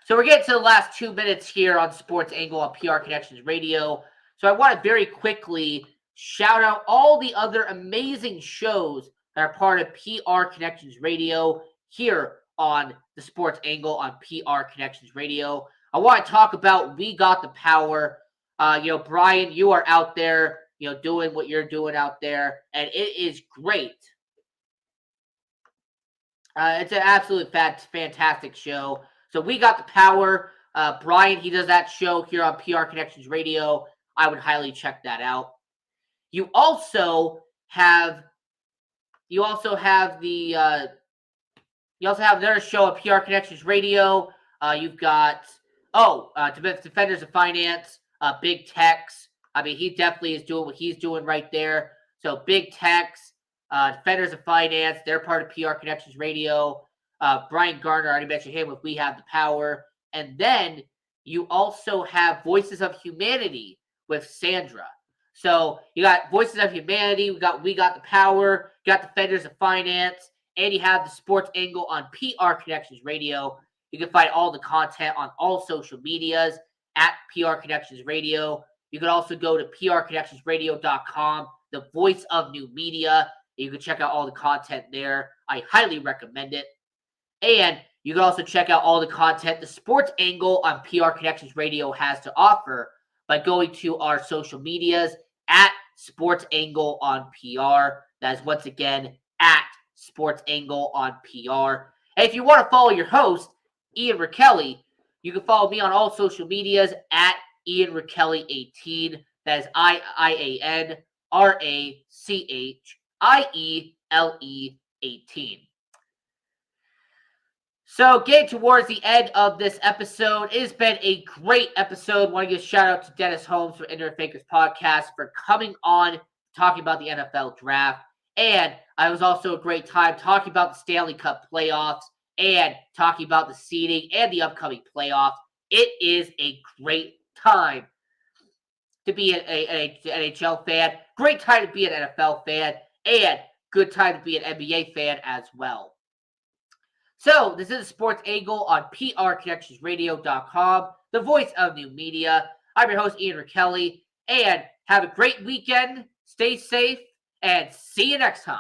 So we're getting to the last 2 minutes here on Sports Angle on PR Connections Radio. So I want to very quickly shout out all the other amazing shows that are part of PR Connections Radio here on the Sports Angle on PR Connections Radio. I want to talk about We Got the Power. Brian, you are out there, doing what you're doing out there, and it is great. It's an absolutely fantastic show. So We Got the Power. Brian, he does that show here on PR Connections Radio. I would highly check that out. You also have another show on PR Connections Radio. You've got Defenders of Finance, Big Tex. I mean, he definitely is doing what he's doing right there. So Big Tex, Defenders of Finance, they're part of PR Connections Radio. Brian Garner, I already mentioned him with We Have the Power. And then you also have Voices of Humanity with Sandra. So you got Voices of Humanity, We Got the Power, you got Defenders of Finance, and you have the Sports Angle on PR Connections Radio. You can find all the content on all social medias at PR Connections Radio. You can also go to prconnectionsradio.com, the voice of new media. You can check out all the content there. I highly recommend it. And you can also check out all the content the Sports Angle on PR Connections Radio has to offer by going to our social medias at Sports Angle on PR. That is once again at Sports Angle on PR. And if you want to follow your host, Ian Rakelli, you can follow me on all social medias at Ian Rakelli 18. That is IANRACHIELE 18. So getting towards the end of this episode, it has been a great episode. I want to give a shout out to Dennis Holmes from Internet Fakers Podcast for coming on, talking about the NFL draft. And it was also a great time talking about the Stanley Cup playoffs and talking about the seeding and the upcoming playoffs. It is a great time to be an NHL fan, great time to be an NFL fan, and good time to be an NBA fan as well. So, this is the Sports Angle on prconnectionsradio.com, the voice of new media. I'm your host, Ian Rakelli, and have a great weekend, stay safe, and see you next time.